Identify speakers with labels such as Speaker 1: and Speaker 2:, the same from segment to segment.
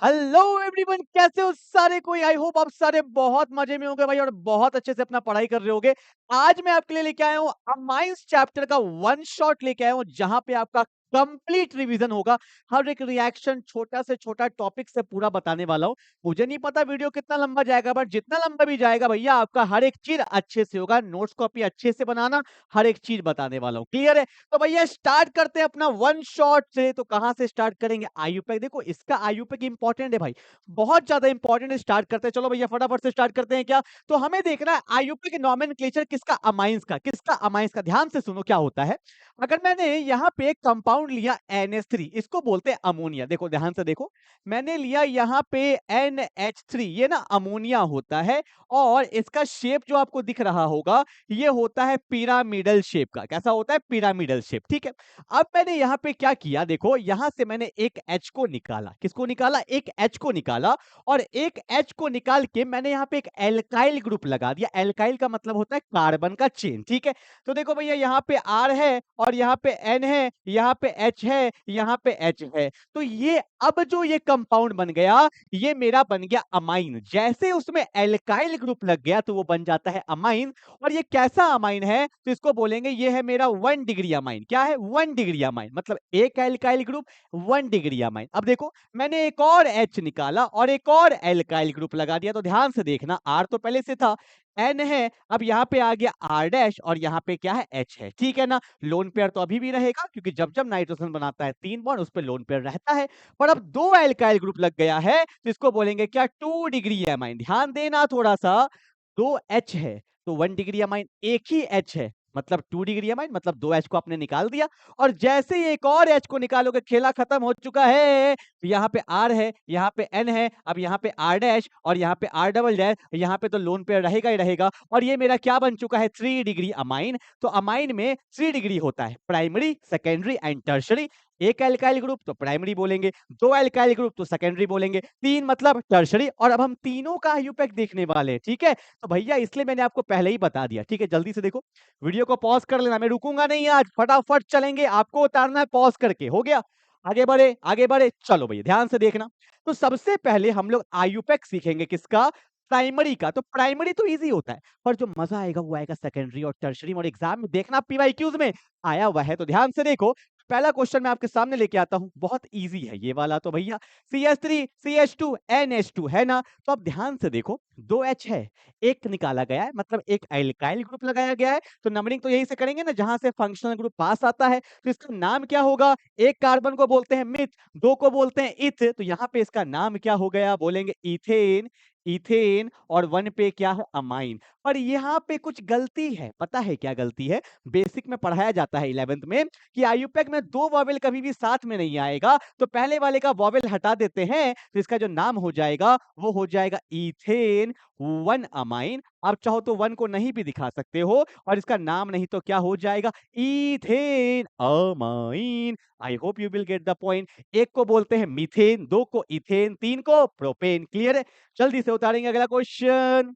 Speaker 1: Hello everyone, कैसे हो सारे कोई। आई होप आप सारे बहुत मजे में होंगे भाई और बहुत अच्छे से अपना पढ़ाई कर रहे होगे। आज मैं आपके लिए लेके आया हूँ अमाइंस चैप्टर का वन शॉट लेके आया हूँ, जहां पे आपका कंप्लीट रिवीजन होगा। हर एक रिएक्शन छोटा से छोटा टॉपिक से पूरा बताने वाला हूँ। मुझे नहीं पता वीडियो कितना लंबा जाएगा, बट जितना लंबा भी जाएगा भैया आपका हर एक चीज अच्छे से होगा। नोट्स कॉपी अच्छे से बनाना, हर एक चीज बताने वाला हूँ। क्लियर है? तो भैया स्टार्ट करते हैं अपना वन शॉट से। तो कहां से स्टार्ट करेंगे? आयुपेक। देखो इसका आयुपेक इंपॉर्टेंट है भाई, बहुत ज्यादा इंपॉर्टेंट है। स्टार्ट करते हैं, चलो भैया फटाफट से स्टार्ट करते हैं। क्या तो हमें देखना है आयुपेक नॉमेनक्लेचर किसका? अमाइंस का। किसका? अमाइंस का। ध्यान से सुनो क्या होता है। अगर मैंने यहाँ पे एक कंपाउंड लिया NH3, इसको बोलते हैं अमोनिया। देखो ध्यान से देखो, मैंने लिया यहाँ पे NH3, ये ना अमोनिया होता है। और इसका शेप जो आपको दिख रहा होगा, ये होता है पिरामिडल शेप का। कैसा होता है? Pyramidal shape. ठीक है। अब मैंने यहाँ पे क्या किया, देखो यहां से मैंने एक H को निकाला। किसको निकाला? एक H को निकाला। और एक H को निकाल के मैंने यहाँ पे एक एल्काइल ग्रुप लगा दिया। एल्काइल का मतलब होता है कार्बन का चेन। ठीक है। तो देखो भैया यहाँ पे R है और यहाँ पे N है, यहाँ पे H है, यहाँ पे H है। तो ये अब जो ये कंपाउंड बन गया, ये मेरा बन गया अमाइन। जैसे उसमें एल्काइल ग्रुप लग गया तो वो बन जाता है अमाइन। और ये कैसा अमाइन है? तो इसको बोलेंगे ये है मेरा 1 डिग्री अमाइन। क्या है? 1 डिग्री अमाइन। मतलब एक एल्काइल ग्रुप, 1 डिग्री अमाइन। अब देखो मैंने एक और H निकाला और एक और एल्काइल ग्रुप लगा दिया। तो ध्यान से देखना, R तो पहले से था, N है, अब यहाँ पे आ गया R डैश और यहाँ पे क्या है? H है। ठीक है ना? लोन पेयर तो अभी भी रहेगा, क्योंकि जब जब नाइट्रोजन बनाता है 3 बॉन्ड, उस पर लोन पेयर रहता है। पर अब 2 एल्काइल ग्रुप लग गया है, तो इसको बोलेंगे क्या? 2 डिग्री अमाइन। ध्यान देना थोड़ा सा, 2H है तो 1 डिग्री अमाइन, एक ही H है मतलब 2 डिग्री अमाइन, मतलब 2H को आपने निकाल दिया। और जैसे ही एक और H को निकालोगे, खेला खत्म हो चुका है। तो यहाँ पे R है, यहाँ पे N है, अब यहाँ पे R डैश और यहाँ पे R डबल डैश, यहाँ पे तो लोन पेयर रहेगा ही रहेगा। और ये मेरा क्या बन चुका है? 3 डिग्री अमाइन। तो अमाइन में 3 डिग्री होता है, प्राइमरी, सेकेंडरी एंड टर्शरी। एक एल्काइल ग्रुप तो प्राइमरी बोलेंगे, 2 एल्काइल ग्रुप तो सेकेंडरी बोलेंगे, 3 मतलब टर्शरी। और अब हम तीनों का आयुपेक देखने वाले हैं। ठीक है। तो भैया इसलिए मैंने आपको पहले ही बता दिया। ठीक है, जल्दी से देखो, वीडियो को पॉज कर लेना, मैं रुकूंगा नहीं आज, फटाफट चलेंगे। आपको उतारना है पॉज करके। हो गया? आगे बढ़े, आगे बढ़े, चलो भैया ध्यान से देखना। तो सबसे पहले हम लोग आयुपेक सीखेंगे किसका? प्राइमरी का। तो प्राइमरी तो इजी होता है, पर जो मजा आएगा वो आएगा सेकेंडरी और टर्शरी। और एग्जाम में देखना, पीवाईक्यूज में आया हुआ है। तो ध्यान से देखो, पहला क्वेश्चन मैं आपके सामने लेके आता हूं, बहुत इजी है ये वाला। तो भैया CH3 CH2 NH2 है ना? तो अब ध्यान से देखो, 2H है, एक निकाला गया है, मतलब एक एल्काइल ग्रुप लगाया गया है। तो नंबरिंग तो यही से करेंगे ना, जहां से फंक्शनल ग्रुप पास आता है। तो इसका नाम क्या होगा? एक कार्बन को बोलते हैं मिथ, दो को बोलते हैं इथ। तो यहाँ पे इसका नाम क्या हो गया? बोलेंगे इथेन। इथेन। और 1 पे क्या है? अमाइन। पर यहाँ पे कुछ गलती है, पता है क्या गलती है? बेसिक में पढ़ाया जाता है 11th में कि आयुपेक में 2 वॉवेल कभी भी साथ में नहीं आएगा। तो पहले वाले का वॉवेल हटा देते हैं, तो इसका जो नाम हो जाएगा वो हो जाएगा इथेन 1 अमाइन। आप चाहो तो 1 को नहीं भी दिखा सकते हो, और इसका नाम नहीं तो क्या हो जाएगा? Ethane amine. I hope you will get the point. एक को बोलते हैं मीथेन, दो को इथेन, तीन को प्रोपेन। क्लियर है? जल्दी से उतारेंगे अगला क्वेश्चन।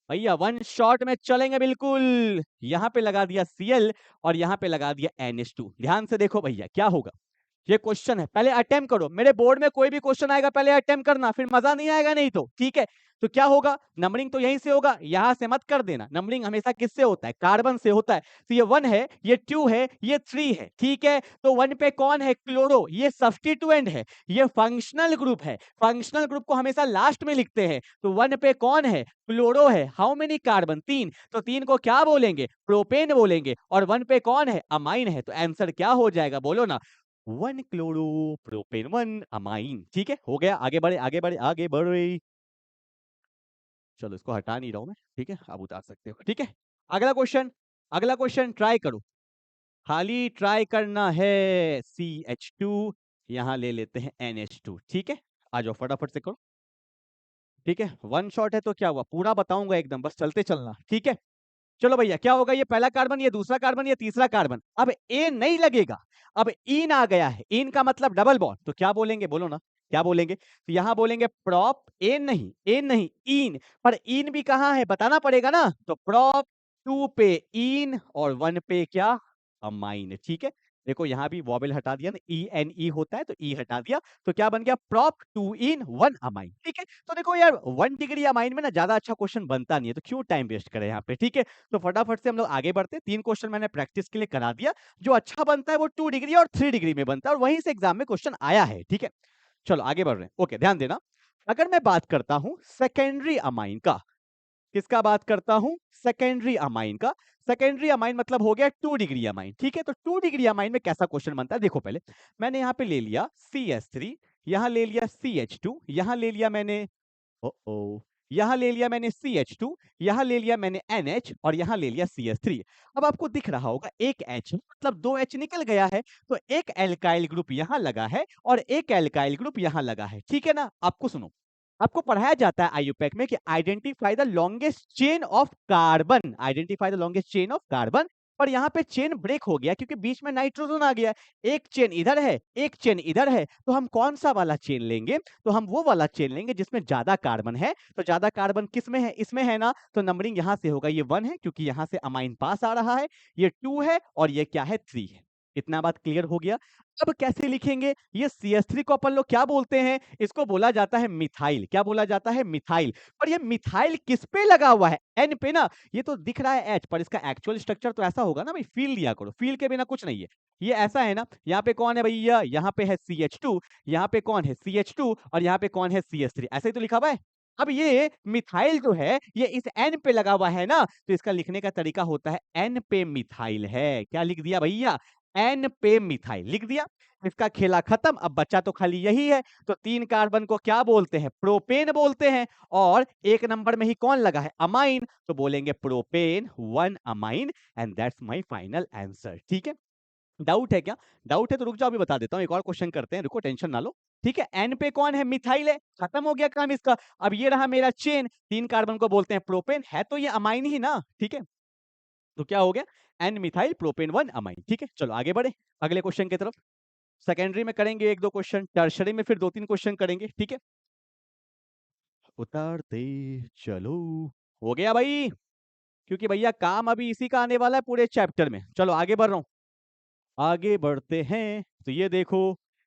Speaker 1: भैया वन शॉट में चलेंगे बिल्कुल। यहां पे लगा दिया Cl और यहां पे लगा दिया NH2। ध्यान से देखो भैया क्या होगा। ये क्वेश्चन है, पहले अटेम्प्ट करो। मेरे बोर्ड में कोई भी क्वेश्चन आएगा पहले अटेम्प्ट करना, फिर मजा नहीं आएगा नहीं तो। ठीक है। तो क्या होगा? नंबरिंग तो यहीं से होगा, यहां से मत कर देना। नंबरिंग हमेशा किससे होता है? कार्बन से होता है। तो ये 1 है, ये 2 है, ये 3 है। ठीक है। तो 1 पे कौन है? क्लोरो, ये सब्स्टिट्यूएंट है, ये फंक्शनल ग्रुप है। फंक्शनल ग्रुप को हमेशा लास्ट में लिखते हैं। तो 1 पे कौन है? क्लोरो है। How many carbon? 3। तो 3 को क्या बोलेंगे? प्रोपेन बोलेंगे। और 1 पे कौन है? अमाइन है। तो आंसर क्या हो जाएगा? बोलो ना। 1 क्लोरो प्रोपेन 1 अमाइन। ठीक है, हो गया। आगे बढ़े, आगे बढ़े, आगे बढ़े। चलो इसको हटा नहीं रहा हूं मैं। ठीक है, अब उतार सकते हो। ठीक है। अगला क्वेश्चन, अगला क्वेश्चन ट्राई करो, खाली ट्राई करना है। CH2, यहां ले लेते हैं NH2। ठीक है, आ जाओ फटाफट से करो। ठीक है, वन शॉट है तो क्या हुआ पूरा बताऊंगा एकदम, बस चलते चलना। ठीक है। चलो भैया क्या होगा? ये पहला कार्बन, ये दूसरा कार्बन, ये तीसरा कार्बन। अब ए नहीं लगेगा, अब इन आ गया है। इन का मतलब डबल बॉन्ड। तो क्या बोलेंगे? बोलो ना, क्या बोलेंगे? तो यहां बोलेंगे प्रॉप। एन नहीं, एन नहीं, इन। पर इन भी कहां है बताना पड़ेगा ना। तो प्रॉप 2 पे इन और 1 पे क्या? अमाइन। ठीक है। देखो यहाँ भी वॉवेल हटा दिया ना, ई एन ई होता है तो ई हटा दिया, तो क्या बन गया प्रॉप 2 इन 1 अमाइन। ठीक है, तो देखो यार 1 डिग्री अमाइन में ना ज्यादा अच्छा क्वेश्चन बनता नहीं है, तो क्यों टाइम वेस्ट करें यहाँ पे। ठीक है, तो फटाफट से हम लोग आगे बढ़ते हैं। 3 क्वेश्चन मैंने प्रैक्टिस के लिए करा दिया। जो अच्छा बनता है वो 2 डिग्री और 3 डिग्री में बनता है, और वहीं से एग्जाम में क्वेश्चन आया है। ठीक है, चलो आगे बढ़ रहे हैं। ओके, ध्यान देना। अगर मैं बात करता हूं सेकेंडरी अमाइन का, किसका बात करता हूं, सेकेंडरी अमाइन का। सेकेंडरी अमाइन मतलब हो गया 2 डिग्री अमाइन। ठीक है, तो 2 डिग्री अमाइन में कैसा क्वेश्चन बनता है, देखो पहले मैंने यहाँ पे ले लिया CH3, यहाँ ले लिया CH2, यहाँ ले लिया मैंने ओ यहां ले लिया मैंने CH2, यहां ले लिया मैंने NH, और यहां ले लिया CH3। अब आपको दिख रहा होगा एक H मतलब 2 H निकल गया है, तो एक एल्काइल ग्रुप यहां लगा है और एक एल्काइल ग्रुप यहां लगा है। ठीक है ना, आपको सुनो, आपको पढ़ाया जाता है आईयूपैक में कि identify the longest chain of carbon, identify the longest chain of carbon. पर यहाँ पे चेन ब्रेक हो गया क्योंकि बीच में नाइट्रोजन आ गया। एक चेन इधर है, एक चेन इधर है, तो हम कौन सा वाला चेन लेंगे, तो हम वो वाला चेन लेंगे जिसमें ज्यादा कार्बन है। तो ज्यादा कार्बन किस में है, इसमें है ना, तो नंबरिंग यहां से होगा, ये 1 है क्योंकि यहां से अमाइन पास आ रहा है, ये 2 है और ये क्या है 3 है। इतना बात क्लियर हो गया। अब कैसे लिखेंगे, ये CH3 को अपन लोग क्या बोलते हैं, इसको बोला जाता है मिथाइल। क्या बोला जाता है, मिथाइल। और ये मिथाइल किस पे लगा हुआ है, एन पे ना। ये तो दिख रहा है एच, पर इसका एक्चुअल स्ट्रक्चर तो ऐसा होगा ना भाई, फील लिया करो, फील के बिना कुछ नहीं है। ये ऐसा है ना, यहाँ पे कौन है भैया, यहाँ पे है CH2, यहाँ पे कौन है CH2, और यहाँ पे कौन है CH3, ऐसे ही तो लिखा हुआ है। अब ये मिथाइल जो है ये इस एन पे लगा हुआ है ना, तो इसका लिखने का तरीका होता है एन पे मिथाइल है। क्या लिख दिया भैया, एन पे मिथाइल लिख दिया। इसका खेला खत्म, अब बच्चा तो खाली यही है। तो 3 कार्बन को क्या बोलते हैं, प्रोपेन बोलते हैं। और 1 नंबर में ही कौन लगा है, अमाइन, तो बोलेंगे propane 1 amine, and that's my final answer. ठीक है, डाउट है क्या, डाउट है तो रुक जाओ, अभी बता देता हूं। एक और क्वेश्चन करते हैं, रुको टेंशन ना लो। ठीक है, एन पे कौन है, मिथाइल है, खत्म हो गया काम इसका। अब ये रहा मेरा चेन, 3 कार्बन को बोलते हैं प्रोपेन, है तो ये अमाइन ही ना। ठीक है, तो क्या हो गया, एन मिथाइल प्रोपेन 1 अमाइन। ठीक है, चलो आगे बढ़े अगले क्वेश्चन की तरफ। सेकेंडरी में करेंगे 1-2 क्वेश्चन, टर्शरी में फिर 2-3 क्वेश्चन करेंगे। ठीक है, उतारते चलो, हो गया भाई, क्योंकि भैया काम अभी इसी का आने वाला है पूरे चैप्टर में। चलो आगे बढ़ रहा हूं, आगे बढ़ते हैं। तो ये देखो,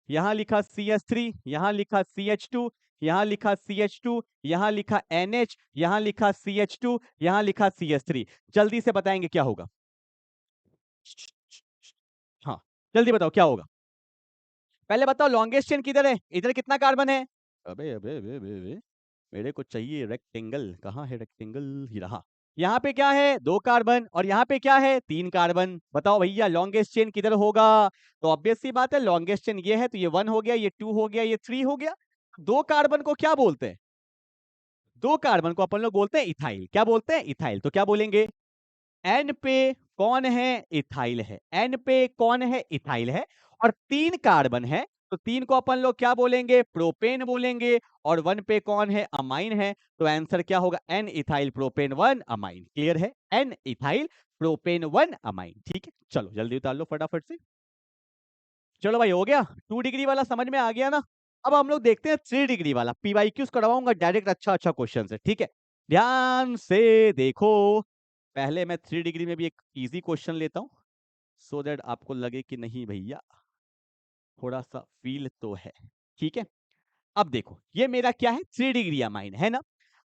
Speaker 1: यहां लिखा CH3, यहां लिखा CH2, यहां लिखा CH2, यहां लिखा NH, यहां लिखा CH2, यहां लिखा CH3। जल्दी से बताएंगे क्या होगा, हाँ जल्दी बताओ क्या होगा। पहले बताओ लॉन्गेस्ट चेन किधर है, इधर कितना कार्बन है। अबे अबे अबे अबे अबे, मेरे को चाहिए रेक्टेंगल, कहाँ है रेक्टेंगल, ही रहा। यहाँ पे क्या है, 2 कार्बन, और यहाँ पे क्या है, 3 कार्बन। बताओ भैया लॉन्गेस्ट चेन किधर होगा, तो ऑब्वियस सी बात है लॉन्गेस्ट चेन ये है, तो ये 1 हो गया, ये 2 हो गया, ये 3 हो गया। 2 कार्बन को क्या बोलते हैं, 2 कार्बन को अपन लोग बोलते हैं इथाइल। क्या बोलते हैं, इथाइल। तो क्या बोलेंगे, एन पे कौन है, इथाइल है, एन पे कौन है, इथाइल है। और 3 कार्बन है, तो 3 को अपन लोग क्या बोलेंगे, प्रोपेन बोलेंगे। और 1 पे कौन है, अमाइन है। तो आंसर क्या होगा, N ethyl propane 1 amine. Clear है, एन इथाइल प्रोपेन 1 अमाइन। ठीक है, चलो जल्दी उतार लो फटाफट से। चलो भाई हो गया, 2 डिग्री वाला समझ में आ गया ना। अब हम लोग देखते हैं 3 डिग्री वाला, पीवाईक्यूज करवाऊंगा डायरेक्ट, अच्छा अच्छा क्वेश्चन है। ठीक है, ध्यान से देखो। पहले मैं 3 डिग्री में भी एक इजी क्वेश्चन लेता हूं, सो दैट आपको लगे कि नहीं भैया थोड़ा सा फील तो है। ठीक है, अब देखो ये मेरा क्या है, 3 डिग्री अमाइन है ना।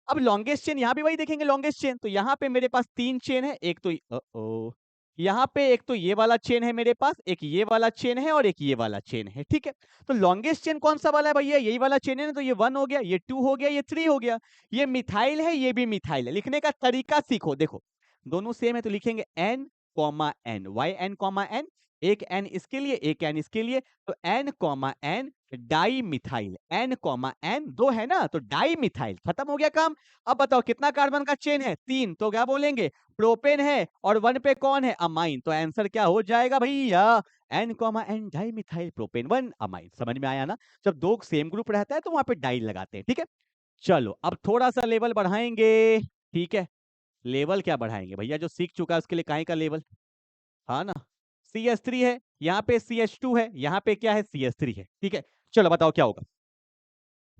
Speaker 1: अब लॉन्गेस्ट चेन यहाँ भी वही देखेंगे, लॉन्गेस्ट चेन तो यहाँ पे मेरे पास 3 चेन है। एक तो यहाँ पे एक तो ये वाला चेन है मेरे पास, एक ये वाला चेन है, और एक ये वाला चेन है। ठीक है, तो लॉन्गेस्ट चेन कौन सा वाला है भैया, यही वाला चेन है ना। तो ये 1 हो गया, ये 2 हो गया, ये 3 हो गया। ये मिथाइल है, ये भी मिथाइल है। लिखने का तरीका सीखो, देखो दोनों सेम है तो लिखेंगे N comma N, why N comma N, एक एन इसके लिए, एक एन इसके लिए। तो N comma N di methyl, N comma N 2 है ना, तो डाई मिथाइल, खत्म हो गया काम। अब बताओ कितना कार्बन का चेन है, 3, तो क्या बोलेंगे, प्रोपेन है, और 1 पे कौन है, अमाइन। तो आंसर क्या हो जाएगा भैया, N comma N di methyl propane 1 amine. समझ में आया ना, जब 2 सेम ग्रुप रहता है तो वहां पे डाई लगाते हैं। ठीक है, चलो अब थोड़ा सा लेवल बढ़ाएंगे। ठीक है, लेवल क्या बढ़ाएंगे भैया, जो सीख चुका है उसके लिए काहे का लेवल, हाँ ना। CH3 है, यहाँ पे CH2 है, यहाँ पे क्या है, CH3 है। ठीक है, चलो बताओ क्या होगा,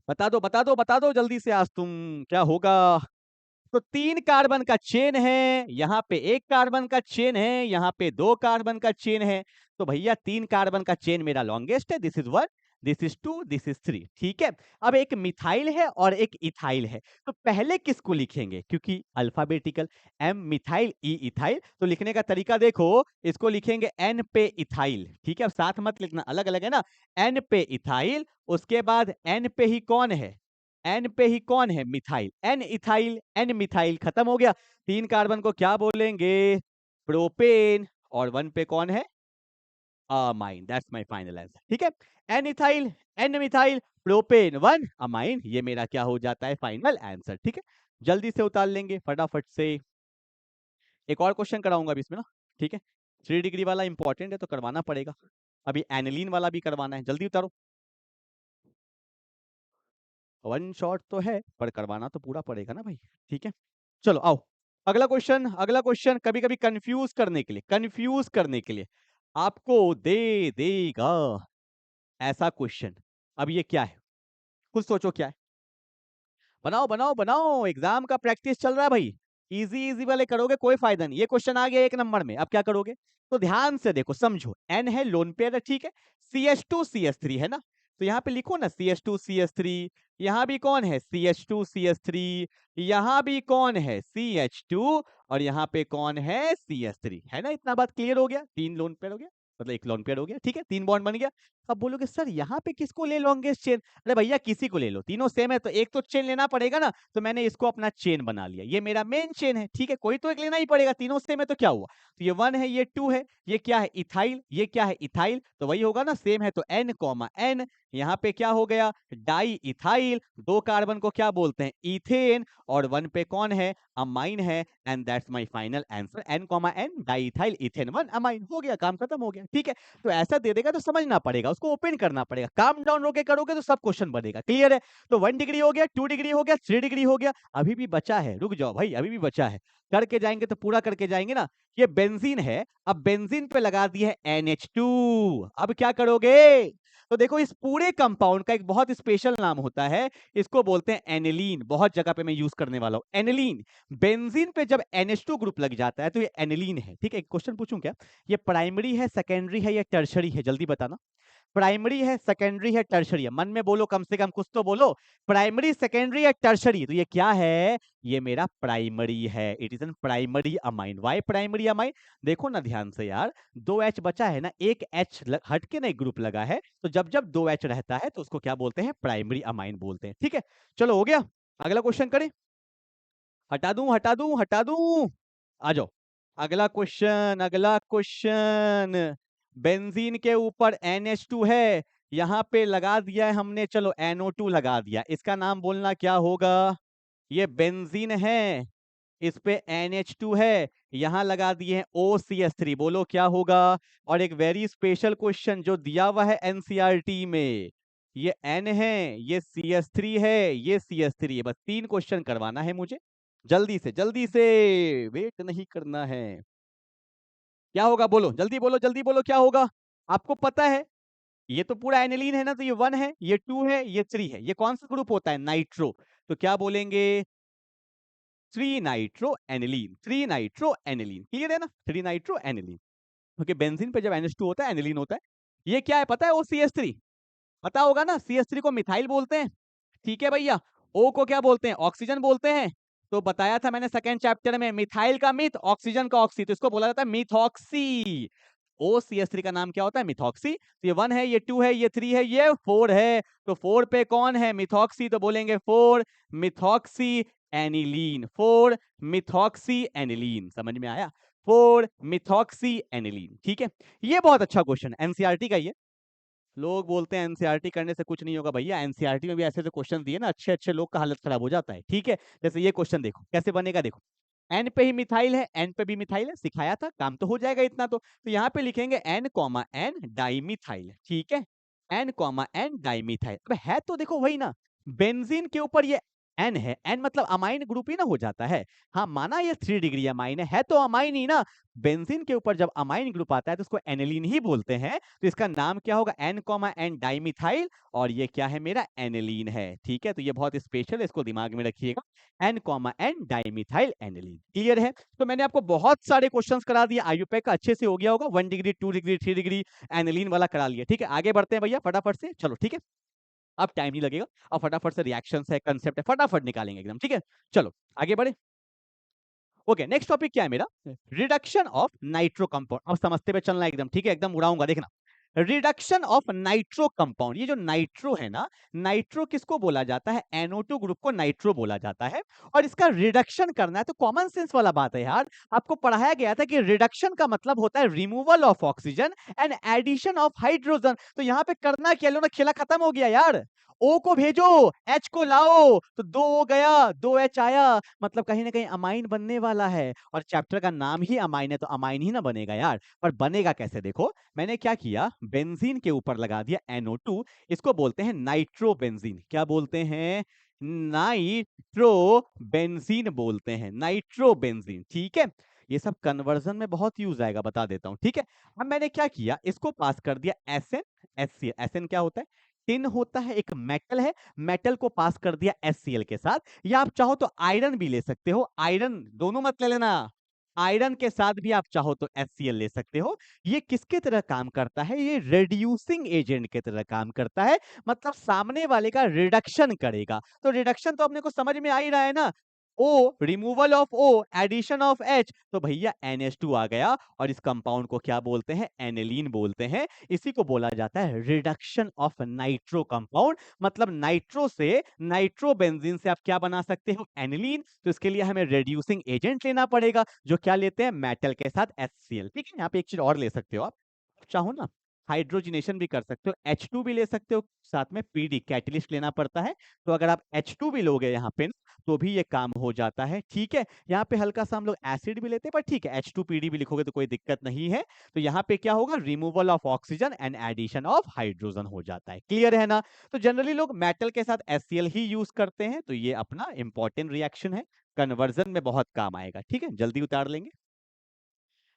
Speaker 1: बता दो बता दो बता दो जल्दी से, आज तुम क्या होगा। तो 3 कार्बन का चेन है, यहाँ पे 1 कार्बन का चेन है, यहाँ पे 2 कार्बन का चेन है। तो भैया 3 कार्बन का चेन मेरा लॉन्गेस्ट है। This is 1, this is 2, this is 3। ठीक है, अब एक मिथाइल है और एक इथाइल है, तो पहले किसको लिखेंगे? क्योंकि अल्फाबेटिकल, एम मिथाइल ई इथाइल, तो लिखने का तरीका देखो, इसको लिखेंगे एन पे इथाइल। ठीक है, अब साथ मत लिखना, अलग अलग है ना। एन पे इथाइल, उसके बाद एन पे ही कौन है? एन पे ही कौन है? Methyl. N ethyl, N methyl, खत्म हो गया। 3 कार्बन को क्या बोलेंगे? प्रोपेन। और 1 पे कौन है? Amine. That's my final answer. ठीक है, N ethyl, N methyl, propane 1, amine, ये मेरा क्या हो जाता है? Final answer. ठीक है, जल्दी से उतार लेंगे फटाफट से। एक और क्वेश्चन कराऊंगा अभी इसमें ना। ठीक है, 3 डिग्री वाला इंपॉर्टेंट है तो करवाना पड़ेगा। अभी एनिलीन वाला भी करवाना है, जल्दी उतारो। वन शॉट तो है पर करवाना तो पूरा पड़ेगा ना भाई। ठीक है, चलो आओ। अगला क्वेश्चन, अगला क्वेश्चन कभी कभी कंफ्यूज करने के लिए, कंफ्यूज करने के लिए आपको दे देगा ऐसा क्वेश्चन। अब ये क्या है? खुद सोचो क्या है। बनाओ बनाओ बनाओ, एग्जाम का प्रैक्टिस चल रहा है भाई। इजी इजी वाले करोगे कोई फायदा नहीं। ये क्वेश्चन आ गया 1 नंबर में, अब क्या करोगे? तो ध्यान से देखो, समझो। एन है, लोन पेयर है, ठीक है। CH2CH3 है ना, तो यहाँ पे लिखो ना CH2CH3। यहाँ भी कौन है? CH2CH3। यहाँ भी कौन है? CH2। और यहाँ पे कौन है? CH3, है ना। इतना बात क्लियर हो गया। 3 लोन पेयर हो गया, मतलब 1 लोन पेयर हो गया। ठीक है, 3 बॉन्ड बन गया। अब बोलोगे सर यहाँ पे किसको ले लॉन्गेस्ट चेन? अरे भैया किसी को ले लो, तीनों सेम है तो एक तो चेन लेना पड़ेगा ना। तो मैंने इसको अपना चेन बना लिया, ये मेरा मेन चेन है। ठीक है, कोई तो एक लेना ही पड़ेगा, तीनों सेम है तो क्या हुआ? तो ये 1 है, ये 2 है, ये क्या है? इथाइल, ये क्या है? इथाइल, तो वही होगा ना, सेम है तो N कॉमा N। यहाँ पे क्या हो गया? Di ethyl. 2 कार्बन को क्या बोलते हैं? इथेन। और 1 पे कौन है? अमाइन है। And that's my final answer, N comma N, di ethyl ethane 1 amine. हो गया, काम खत्म हो गया। ठीक है, तो ऐसा दे देगा तो समझना पड़ेगा, उसको ओपन करना पड़ेगा। काम डाउन होके करोगे तो सब क्वेश्चन बनेगा। क्लियर है? तो 1 डिग्री हो गया, 2 डिग्री हो गया, 3 डिग्री हो गया। अभी भी बचा है, रुक जाओ भाई, अभी भी बचा है। करके जाएंगे तो पूरा करके जाएंगे ना। ये बेंजीन है, अब बेंजीन पे लगा दिया है NH2। अब क्या करोगे? तो देखो, इस पूरे कंपाउंड का एक बहुत स्पेशल नाम होता है, इसको बोलते हैं एनिलीन। बहुत जगह पे मैं यूज करने वाला हूं, एनिलीन। बेंजीन पे जब NH2 ग्रुप लग जाता है तो ये एनिलीन है। ठीक है, एक क्वेश्चन पूछूं क्या? ये प्राइमरी है, सेकेंडरी है या टर्शरी है? जल्दी बताना। प्राइमरी है, सेकेंडरी है, टर्शरी है? मन में बोलो, कम से कम कुछ तो बोलो। प्राइमरी, सेकेंडरी या टर्शरी? तो ये क्या है? ये मेरा प्राइमरी है। It is an primary amine. Why primary amine? देखो ना ध्यान से यार, 2 H बचा है ना, एक H हट के ना एक ग्रुप लगा है, तो जब जब 2 H रहता है तो उसको क्या बोलते हैं? प्राइमरी अमाइन बोलते हैं। ठीक है, चलो हो गया। अगला क्वेश्चन करें। हटा दूं हटा दूं हटा दूं? आ जाओ। अगला क्वेश्चन, अगला क्वेश्चन। बेंजीन के ऊपर NH2 है, यहाँ पे लगा दिया है हमने, चलो NO2 लगा दिया। इसका नाम बोलना क्या होगा? ये बेंजीन है, इस पे NH2 है, यहाँ लगा दिए हैं OCH3, बोलो क्या होगा? और एक वेरी स्पेशल क्वेश्चन जो दिया हुआ है NCERT में, ये N है, ये CH3 है, ये CH3 है। बस 3 क्वेश्चन करवाना है मुझे, जल्दी से, वेट नहीं करना है। क्या होगा? बोलो, जल्दी बोलो, क्या होगा? आपको पता है ये तो पूरा एनिलीन है ना, तो ये 1 है, ये 2 है, ये 3 है। ये कौन सा ग्रुप होता है? नाइट्रो। तो क्या बोलेंगे? 3 nitro aniline, 3 nitro aniline. Clear है ना? 3 नाइट्रो एनिलीन। क्योंकि बेंजीन पे जब NH2 होता है, एनिलीन होता है। ये क्या है पता है? OCH3 पता होगा ना। CH3 को मिथाइल बोलते हैं। ठीक है भैया, O को क्या बोलते हैं? ऑक्सीजन बोलते हैं। तो बताया था मैंने सेकंड चैप्टर में, मिथाइल का मिथ, ऑक्सीजन का ऑक्सी, तो इसको बोला जाता है मिथॉक्सी। OCH3 का नाम क्या होता है? मिथॉक्सी। तो ये 1 है, ये 2 है, ये 3 है, ये 4 है। तो 4 पे कौन है? मिथॉक्सी, तो बोलेंगे 4 मिथॉक्सी एनिलीन। 4 methoxy aniline. समझ में आया? 4 मिथॉक्सी एनिलीन। ठीक है, ये बहुत अच्छा क्वेश्चन है, NCERT का। ये लोग बोलते हैं एनसीईआरटी करने से कुछ नहीं होगा। भैया एनसीईआरटी में भी ऐसे ऐसे क्वेश्चन दिए ना, अच्छे अच्छे लोग का हालत खराब हो जाता है। ठीक है, जैसे ये क्वेश्चन देखो कैसे बनेगा। देखो, एन पे ही मिथाइल है, एन पे भी मिथाइल है, सिखाया था, काम तो हो जाएगा इतना तो यहाँ पे लिखेंगे एन कॉमा एन डाइमिथाइल। ठीक है, एन कॉमा एन डाइमिथाइल। अब है तो देखो वही ना, बेंजीन के ऊपर ये एन है, एन मतलब अमाइन ग्रुप ही ना हो जाता है। हाँ माना ये 3 डिग्री अमाइन है तो अमाइन ही ना। बेंजीन के ऊपर जब अमाइन ग्रुप आता है तो उसको एनिलीन ही बोलते हैं। तो इसका नाम क्या होगा, एन कॉमा एन डाइमिथाइल, और ये क्या है मेरा एनिलीन है। ठीक है, तो ये बहुत स्पेशल है, इसको दिमाग में रखिएगा, N comma N dimethyl aniline. Clear है? तो मैंने आपको बहुत सारे क्वेश्चंस करा दिए, आयुपैक का अच्छे से हो गया होगा, 1 डिग्री 2 डिग्री 3 डिग्री एनिलीन वाला करा लिया। ठीक है, आगे बढ़ते हैं भैया फटाफट से, चलो ठीक है, अब टाइम नहीं लगेगा, अब फटाफट से रिएक्शंस है, कंसेप्ट है, फटाफट निकालेंगे एकदम। ठीक है, चलो आगे बढ़े। ओके, नेक्स्ट टॉपिक क्या है मेरा, रिडक्शन ऑफ नाइट्रो कंपाउंड। अब समझते हुए चलना एकदम, ठीक है, एकदम उड़ाऊंगा देखना। रिडक्शन ऑफ नाइट्रो कंपाउंड, ये जो नाइट्रो है ना, नाइट्रो किसको बोला जाता है, NO2 ग्रुप को नाइट्रो बोला जाता है, और इसका रिडक्शन करना है। तो कॉमन सेंस वाला बात है यार, आपको पढ़ाया गया था कि रिडक्शन का मतलब होता है removal of oxygen and addition of hydrogen. तो यहाँ पे करना क्या, लो ना, खेला खत्म हो गया यार। O को भेजो, H को लाओ, तो 2 O गया, 2 H आया, मतलब कहीं ना कहीं अमाइन बनने वाला है, और चैप्टर का नाम ही अमाइन है, तो अमाइन ही ना बनेगा यार। पर बनेगा कैसे, देखो मैंने क्या किया, बेंजीन के ऊपर लगा दिया NO2, इसको बोलते हैं नाइट्रो बेंजीन। क्या बोलते हैं, नाइट्रो बेंजीन बोलते हैं, नाइट्रो बेंजीन। ठीक है, ये सब कन्वर्जन में बहुत यूज आएगा, बता देता हूं। ठीक है, अब मैंने क्या किया, इसको पास कर दिया एसएन, एससीएल। एसएन क्या होता है, टिन होता है, एक मेटल है, मेटल को पास कर दिया एससीएल के साथ, या आप चाहो तो आयरन भी ले सकते हो, आयरन दोनों मत ले लेना, आयरन के साथ भी आप चाहो तो HCl ले सकते हो। ये किसके तरह काम करता है, ये रिड्यूसिंग एजेंट की तरह काम करता है, मतलब सामने वाले का रिडक्शन करेगा। तो रिडक्शन तो अपने को समझ में आ ही रहा है ना, O removal of O addition of H, तो भैया NH2 आ गया, और इस कंपाउंड को क्या बोलते हैं, एनिलीन बोलते हैं। इसी को बोला जाता है रिडक्शन ऑफ नाइट्रो कंपाउंड, मतलब नाइट्रो से, नाइट्रो बेंजीन से आप क्या बना सकते हो, एनिलीन। तो इसके लिए हमें रिड्यूसिंग एजेंट लेना पड़ेगा, जो क्या लेते हैं, मेटल के साथ HCl। ठीक है, यहाँ पे एक चीज और ले सकते हो आप, चाहो ना हाइड्रोजनेशन भी कर सकते हो, H2 भी ले सकते हो, साथ में PD कैटलिस्ट लेना पड़ता है। तो अगर आप H2 भी लोगे यहाँ पे तो भी ये काम हो जाता है। ठीक है, यहाँ पे हल्का सा हम लोग एसिड भी लेते हैं, पर ठीक है, H2PD भी लिखोगे तो कोई दिक्कत नहीं है। तो यहाँ पे क्या होगा, removal of oxygen and addition of hydrogen हो जाता है। क्लियर है ना? तो जनरली लोग मेटल के साथ HCl ही यूज करते हैं, तो ये अपना इंपॉर्टेंट रिएक्शन है, कन्वर्जन में बहुत काम आएगा। ठीक है, जल्दी उतार लेंगे।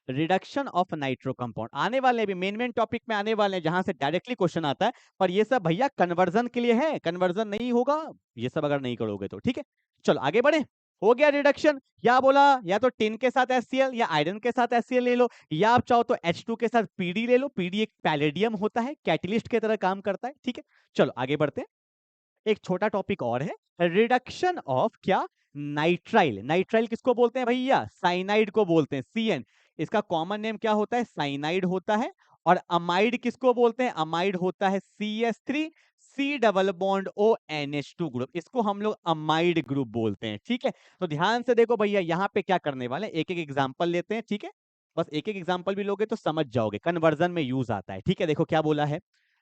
Speaker 1: रिडक्शन ऑफ नाइट्रो कंपाउंड आने वाले, भी मेन मेन टॉपिक में आने वाले हैं, जहां से डायरेक्टली क्वेश्चन आता है, पर ये सब भैया कन्वर्जन के लिए है, कन्वर्जन नहीं होगा ये सब अगर नहीं करोगे तो। ठीक है, चलो आगे बढ़े। हो गया रिडक्शन, या बोला या तो टिन के साथ HCl या आयरन के साथ HCl ले लो, या आप चाहो तो H2 के साथ PD ले लो। PD एक पैलेडियम होता है, कैटलिस्ट की तरह काम करता है। ठीक है, चलो आगे बढ़ते हैं। एक छोटा टॉपिक और है, रिडक्शन ऑफ क्या, नाइट्राइल। नाइट्राइल किसको बोलते हैं भैया, साइनाइड को बोलते हैं, CN। इसका कॉमन नेम क्या होता है, साइनाइड होता है। और अमाइड किसको बोलते हैं, अमाइड होता है CS3 C double bond O NH2 group, इसको हम लोग अमाइड ग्रुप बोलते हैं। ठीक है, तो ध्यान से देखो भैया, यहाँ पे क्या करने वाले, एक एक एग्जांपल लेते हैं। ठीक है, बस एक एक एग्जांपल भी लोगे तो समझ जाओगे, कन्वर्जन में यूज आता है। ठीक है, देखो क्या बोला है,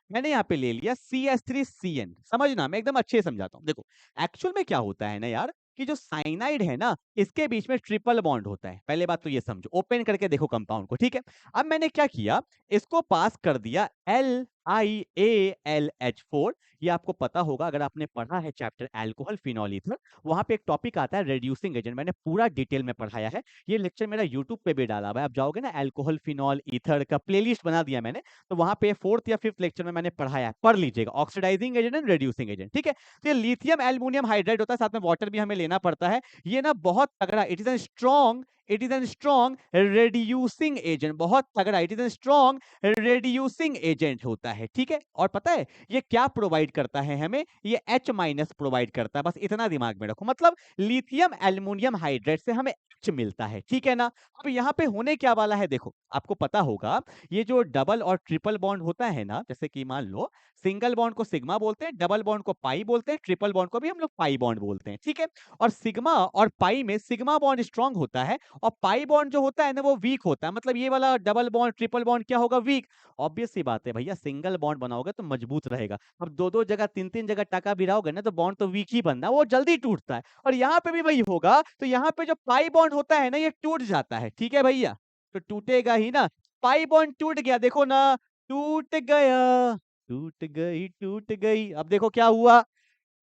Speaker 1: मैंने यहाँ पे ले लिया CS3CN। समझना, मैं एकदम अच्छे से समझाता हूँ। देखो एक्चुअल में क्या होता है ना यार, कि जो साइनाइड है ना, इसके बीच में ट्रिपल बॉन्ड होता है। पहले बात तो ये समझो, ओपन करके देखो कंपाउंड को। ठीक है, अब मैंने क्या किया, इसको पास कर दिया LiAlH4। ये आपको पता होगा अगर आपने पढ़ा है चैप्टर अल्कोहल फिनॉल ईथर, वहां पे एक टॉपिक आता है रेड्यूसिंग एजेंट, मैंने पूरा डिटेल में पढ़ाया है। ये लेक्चर मेरा यूट्यूब पे भी डाला हुआ है, आप जाओगे ना, अल्कोहल फिनॉल ईथर का प्लेलिस्ट बना दिया मैंने, तो वहां पे 4th या 5th लेक्चर में मैंने पढ़ाया है, पढ़ लीजिएगा, oxidising agent and reducing agent. ठीक है, तो ये लिथियम एल्युमिनियम हाइड्राइड होता है, साथ में वाटर भी हमें लेना पड़ता है। ये ना बहुत तगड़ा, it is N strong, it is N strong reducing agent, बहुत तगड़ा, it is N strong reducing agent होता है। ठीक है, और पता है ये क्या प्रोवाइड करता है हमें, ये H माइनस प्रोवाइड करता है, बस इतना दिमाग में रखो, मतलब लिथियम एल्युमिनियम हाइड्राइड से हमें H मिलता है। ठीक है ना, अब यहाँ पे होने क्या वाला है, देखो आपको पता होगा, ये जो डबल और ट्रिपल बॉन्ड होता है ना, जैसे कि मान लो सिंगल बॉन्ड को सिग्मा बोलते हैं, डबल बॉन्ड को पाई बोलते हैं, ट्रिपल बॉन्ड को भी हम लोग पाई बॉन्ड बोलते हैं। ठीक है, और सिग्मा और पाई में सिग्मा बॉन्ड स्ट्रांग होता है, और पाई बॉन्ड जो होता है ना वो वीक होता है, मतलब ये वाला डबल बॉन्ड ट्रिपल बॉन्ड क्या होगा, वीक। ऑब्वियस सी बात है भैया, सिंगल बॉन्ड बनाओगे तो मजबूत रहेगा, अब दो दो जगह तीन तीन जगह टाका भिड़ाओगे ना, तो बॉन्ड तो वीक ही बनना, वो जल्दी टूटता है। और यहाँ पे भी वही होगा, तो यहाँ पे जो पाई बॉन्ड होता है ना, ये टूट जाता है। ठीक है भैया, तो टूटेगा ही ना, पाई बॉन्ड टूट गया, देखो ना, टूट गया, टूट गई, टूट गई। अब देखो क्या हुआ,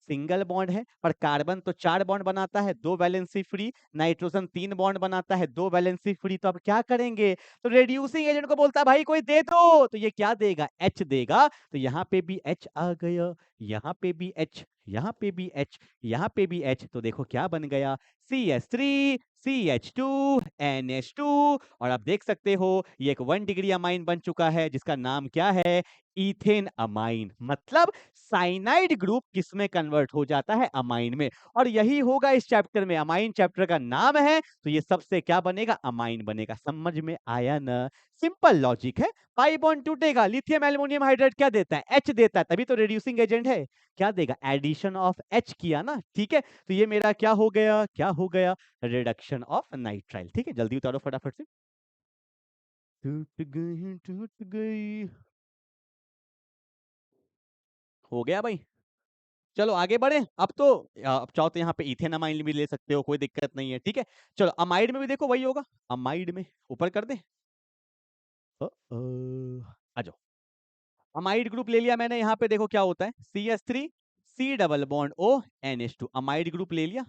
Speaker 1: सिंगल बॉन्ड है, पर कार्बन तो 4 बॉन्ड बनाता है, 2 वैलेंसी फ्री, नाइट्रोजन 3 बॉन्ड बनाता है, 2 वैलेंसी फ्री। तो अब क्या करेंगे? तो रिड्यूसिंग एजेंट को बोलता है भाई कोई दे दो, तो ये क्या देगा? H देगा। तो यहाँ पे भी H आ गया, यहाँ पे भी H, यहाँ पे भी H, यहाँ पे भी H। तो देखो क्या बन गया? CH3 CH2 NH2। और आप देख सकते हो ये एक 1 डिग्री अमाइन बन चुका है, जिसका नाम क्या है? Ethane amine. मतलब साइनाइड ग्रुप किस में कन्वर्ट हो जाता है? अमाइन में। और यही होगा इस चैप्टर में, अमाइन चैप्टर का नाम है, तो ये सबसे क्या बनेगा? अमाइन बनेगा। समझ में आया ना? सिंपल लॉजिक है। पाई बॉन्ड टूटेगा, लिथियम एल्युमिनियम हाइड्राइड क्या देता है? H देता है, तभी तो रिड्यूसिंग एजेंट है। क्या देगा? एडिशन ऑफ H किया ना, ठीक है। तो ये मेरा क्या हो गया? क्या हो गया? Reduction of nitrile. ठीक है, जल्दी उतारो फटाफट से। टूट गई, टूट गई। हो गया भाई। चलो आगे बढ़े। अब तो अब चाहो तो यहाँ पे इथेन अमाइड भी ले सकते हो, कोई दिक्कत नहीं है, ठीक है। चलो अमाइड में भी देखो वही होगा। अमाइड में ऊपर कर दे। आ जाओ। अमाइड ग्रुप ले लिया मैंने, यहाँ पे देखो क्या होता है? CH3 C double bond O NH2, amide group ले लिया,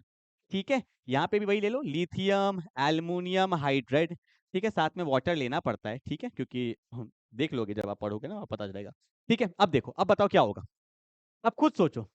Speaker 1: ठीक है। यहाँ पे भी वही ले लो, लिथियम एल्युमिनियम हाइड्राइड, ठीक है। साथ में वाटर लेना पड़ता है, ठीक है, क्योंकि देख लोगे जब आप पढ़ोगे ना, पता चलेगा। ठीक है, अब देखो, अब बताओ क्या होगा। अब खुद सोचो।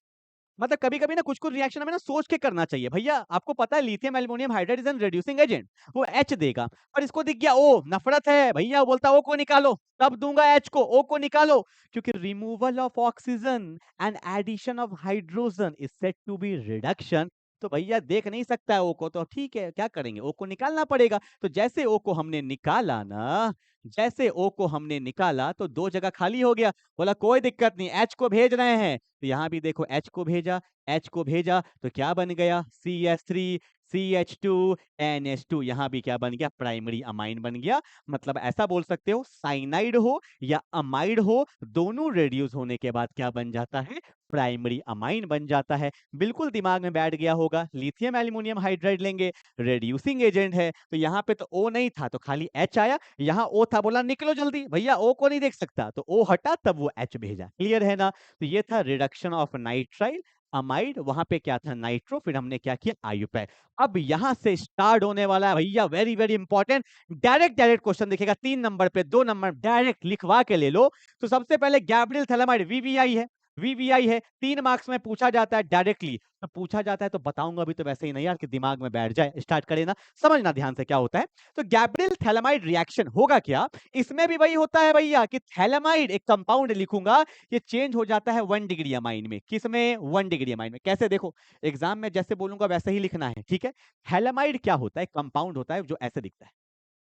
Speaker 1: मतलब कभी-कभी ना कुछ-कुछ रिएक्शन हमें ना सोच के करना चाहिए। भैया आपको पता है lithium aluminium hydride is an reducing agent, वो H देगा। और इसको दिख गया O, नफरत है भैया, वो बोलता है O को निकालो, तब दूंगा H को, O को निकालो। क्योंकि removal of oxygen and addition of hydrogen is said to be reduction. तो भैया देख नहीं सकता है O को, तो ठीक है क्या करेंगे? O को निकालना पड़ेगा। तो जैसे O को हमने निकाला ना, जैसे O को हमने निकाला तो 2 जगह खाली हो गया। बोला कोई दिक्कत नहीं, H को भेज रहे हैं। तो यहाँ भी देखो H को भेजा, H को भेजा, तो क्या बन गया? CH3 CH2 NH2। यहाँ भी क्या बन गया? प्राइमरी अमाइन बन गया। मतलब ऐसा बोल सकते हो, साइनाइड हो या अमाइड हो, दोनों रेड्यूस होने के बाद क्या बन जाता है? प्राइमरी अमाइन बन जाता है। बिल्कुल दिमाग में बैठ गया होगा। लिथियम एल्युमिनियम हाइड्राइड लेंगे, रेड्यूसिंग एजेंट है, तो यहाँ पे तो O नहीं था, तो खाली H आया। यहाँ O था, बोला निकलो जल्दी भैया, O को नहीं देख सकता, तो O हटा, तब वो H भेजा। क्लियर है ना? तो ये था रिडक्शन ऑफ नाइट्राइल अमाइड, वहां पे क्या था? नाइट्रो, फिर हमने क्या किया? आयुपैर। अब यहां से स्टार्ट होने वाला है भैया, very very important. Direct direct question दिखेगा, 3 नंबर पे, 2 नंबर डायरेक्ट लिखवा के ले लो। तो सबसे पहले गैब्रियल थैलेमाइड वीवीआई है, वीवीआई है, 3 मार्क्स में पूछा जाता है डायरेक्टली। तो पूछा जाता है तो बताऊंगा अभी, तो वैसे ही नहीं यार कि दिमाग में बैठ जाए। स्टार्ट करें ना, समझना ध्यान से क्या होता है। तो गैब्रियल थैलेमाइड रिएक्शन होगा क्या? इसमें भी वही होता है भैया कि थैलेमाइड एक कंपाउंड लिखूंगा, ये चेंज हो जाता है 1 डिग्री अमाइन में। किस में? 1 डिग्री अमाइन में। कैसे? देखो एग्जाम में जैसे बोलूंगा वैसे ही लिखना है, ठीक है। थैलेमाइड क्या होता है? कंपाउंड होता है जो ऐसे दिखता है।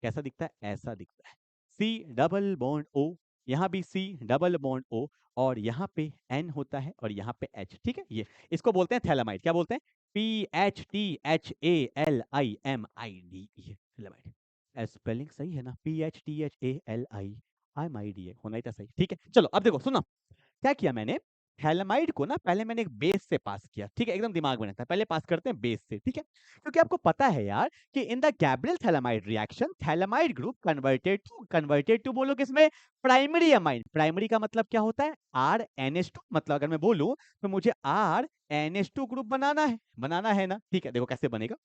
Speaker 1: कैसा दिखता है? ऐसा दिखता है। सी डबल बॉन्ड ओ, यहाँ भी सी डबल बॉन्ड ओ, और यहाँ पे एन होता है और यहाँ पे एच, ठीक है। ये इसको बोलते हैं थैलेमाइड। क्या बोलते हैं? PHTHALIMID, ये थैलेमाइड। स्पेलिंग सही है ना? PHTHALIMID होना ही था सही, ठीक है। चलो अब देखो, सुनो क्या किया मैंने। थैलेमाइड को ना पहले मैंने एक बेस से पास किया, ठीक है, एकदम दिमाग में रहता है, पहले पास करते हैं बेस से, ठीक है। क्योंकि आपको पता है यार कि in the Gabriel phthalimide reaction, phthalimide group converted to बोलो किसमें? Primary amine. प्राइमरी का मतलब क्या होता है? RNH2। मतलब अगर मैं बोलूं तो मुझे RNH2 ग्रुप बनाना है ना, ठीक है। देखो कैसे बनेगा।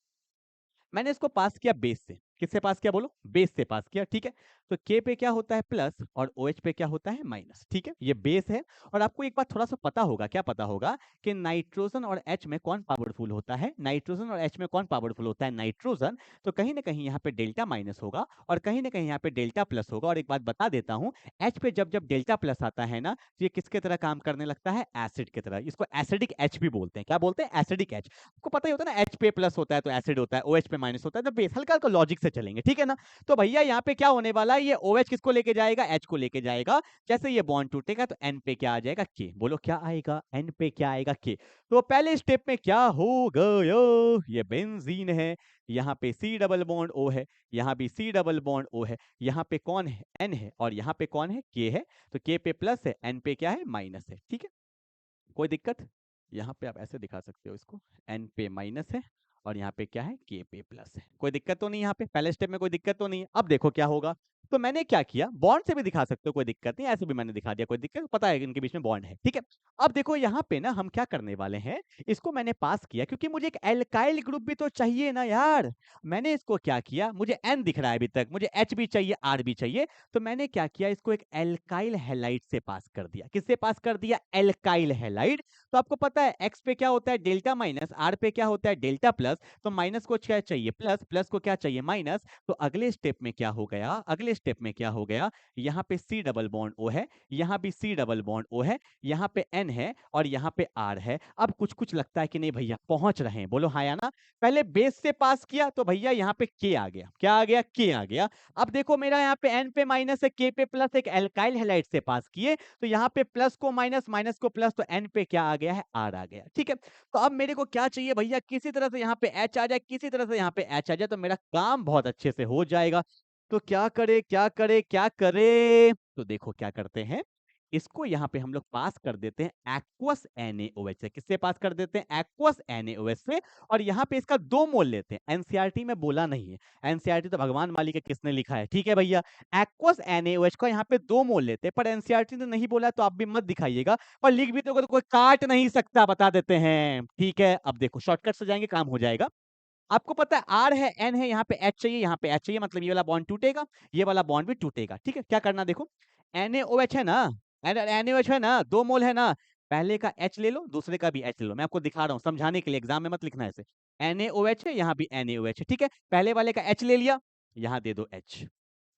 Speaker 1: मैंने इसको पास किया बेस से। किससे पास किया बोलो? बेस से पास किया, ठीक है। तो K पे क्या होता है? प्लस, और OH पे क्या होता है? माइनस, ठीक है। ये बेस है। और आपको एक बात थोड़ा सा पता होगा, क्या पता होगा? कि नाइट्रोजन और H में कौन पावरफुल होता है? नाइट्रोजन और H में कौन पावरफुल होता है? नाइट्रोजन। तो कहीं ना कहीं यहाँ पे डेल्टा माइनस होगा और कहीं ना कहीं यहाँ पे डेल्टा प्लस होगा। और एक बात बता देता हूँ, H पे जब जब डेल्टा प्लस आता है ना, तो ये किसके तरह काम करने लगता है? एसिड की तरह। इसको एसिडिक H भी बोलते हैं। क्या बोलते हैं? Acidic H। आपको पता ही होता है ना, H पे प्लस होता है तो एसिड होता है, OH पे माइनस होता है तो बेस। हल्का हल्का लॉजिक से चलेंगे, ठीक है ना। तो भैया यहाँ पे क्या होने वाला है? ये OH किसको लेके जाएगा? H को लेके जाएगा। जैसे ये बॉन्ड टूटेगा तो N पे क्या आ जाएगा? K। बोलो क्या आएगा? N पे क्या आएगा? K। तो पहले स्टेप में क्या हो गया? ये बेंजीन है, यहाँ पे C डबल बॉन्ड O है, यहाँ भी C डबल बॉन्ड O है, यहाँ पे कौन है? N है, और यहाँ पे कौन है? K है। तो K पे प्लस है, N पे क्या है? माइनस है, ठीक है। कोई दिक्कत? यहाँ पे आप ऐसे दिखा सकते हो इसको, N पे माइनस है और यहाँ पे क्या है? K पे प्लस है। कोई दिक्कत तो नहीं? यहाँ पे पहले स्टेप में कोई दिक्कत तो नहीं है। अब देखो क्या होगा। तो मैंने क्या किया, बॉन्ड से भी दिखा सकते हो, कोई दिक्कत नहीं, ऐसे भी मैंने दिखा दिया, कोई दिक्कत, पता है इनके बीच में बॉन्ड है, ठीक है। अब देखो यहाँ पे ना हम क्या करने वाले हैं, इसको मैंने पास किया क्योंकि मुझे एक एल्काइल ग्रुप भी तो चाहिए ना यार। मैंने इसको क्या किया, मुझे N दिख रहा है अभी तक, मुझे H भी चाहिए, R भी चाहिए, तो मैंने क्या किया, इसको एक एल्काइल हैलाइड से पास कर दिया। किससे पास कर दिया, एल्काइल हैलाइड। तो आपको पता है X पे क्या होता है डेल्टा माइनस, R पे क्या होता है डेल्टा प्लस, तो माइनस को क्या चाहिए प्लस, प्लस को क्या चाहिए माइनस। तो अगले स्टेप में क्या हो गया, अगले स्टेप में क्या हो गया, यहाँ पे C डबल बॉन्ड O है, यहाँ भी C डबल बॉन्ड O है, यहाँ पे N है और यहाँ पे R है। अब कुछ कुछ लगता है कि नहीं भैया पहुंच रहे हैं, बोलो हाँ या ना। पहले बेस से पास किया तो भैया यहाँ पे K आ गया, क्या आ गया, K आ गया। अब देखो मेरा यहाँ पे N पे माइनस है, K पे प्लस, एक एल्काइल हैलाइड से पास किए तो यहाँ पे प्लस को माइनस, माइनस को प्लस, तो N पे क्या आ गया है, R आ गया, ठीक है। तो अब मेरे को क्या चाहिए भैया, किसी तरह से यहाँ पे H आ जाए, किसी तरह से यहाँ पे H आ जाए, तो मेरा काम बहुत अच्छे से हो जाएगा। तो क्या करे, क्या करे, क्या करे, तो देखो क्या करते हैं, इसको यहाँ पे हम लोग पास कर देते हैं एक्वस NaOH से। किससे पास कर देते हैं, एक्वस NaOH से। और यहाँ पे इसका 2 मोल लेते हैं, एनसीईआरटी में बोला नहीं है, एनसीईआरटी तो भगवान मालिक है किसने लिखा है, ठीक है भैया। एक्वस NaOH का यहाँ पे 2 मोल लेते हैं, पर एनसीईआरटी ने नहीं बोला तो आप भी मत दिखाइएगा, पर लिख भी तो कोई काट नहीं सकता, बता देते हैं, ठीक है। अब देखो शॉर्टकट से जाएंगे, काम हो जाएगा। आपको पता है R है, N है, यहाँ पे H चाहिए, यहाँ पे H चाहिए, मतलब ये वाला बॉन्ड टूटेगा, ये वाला बॉन्ड भी टूटेगा, ठीक है। क्या करना देखो, NaOH है ना, NaOH है ना, 2 मोल है ना, पहले का H ले लो, दूसरे का भी H ले लो, मैं आपको दिखा रहा हूँ समझाने के लिए, एग्जाम में मत लिखना ऐसे। NaOH है, यहाँ भी NaOH है, ठीक है। पहले वाले का H ले लिया, यहाँ दे दो H,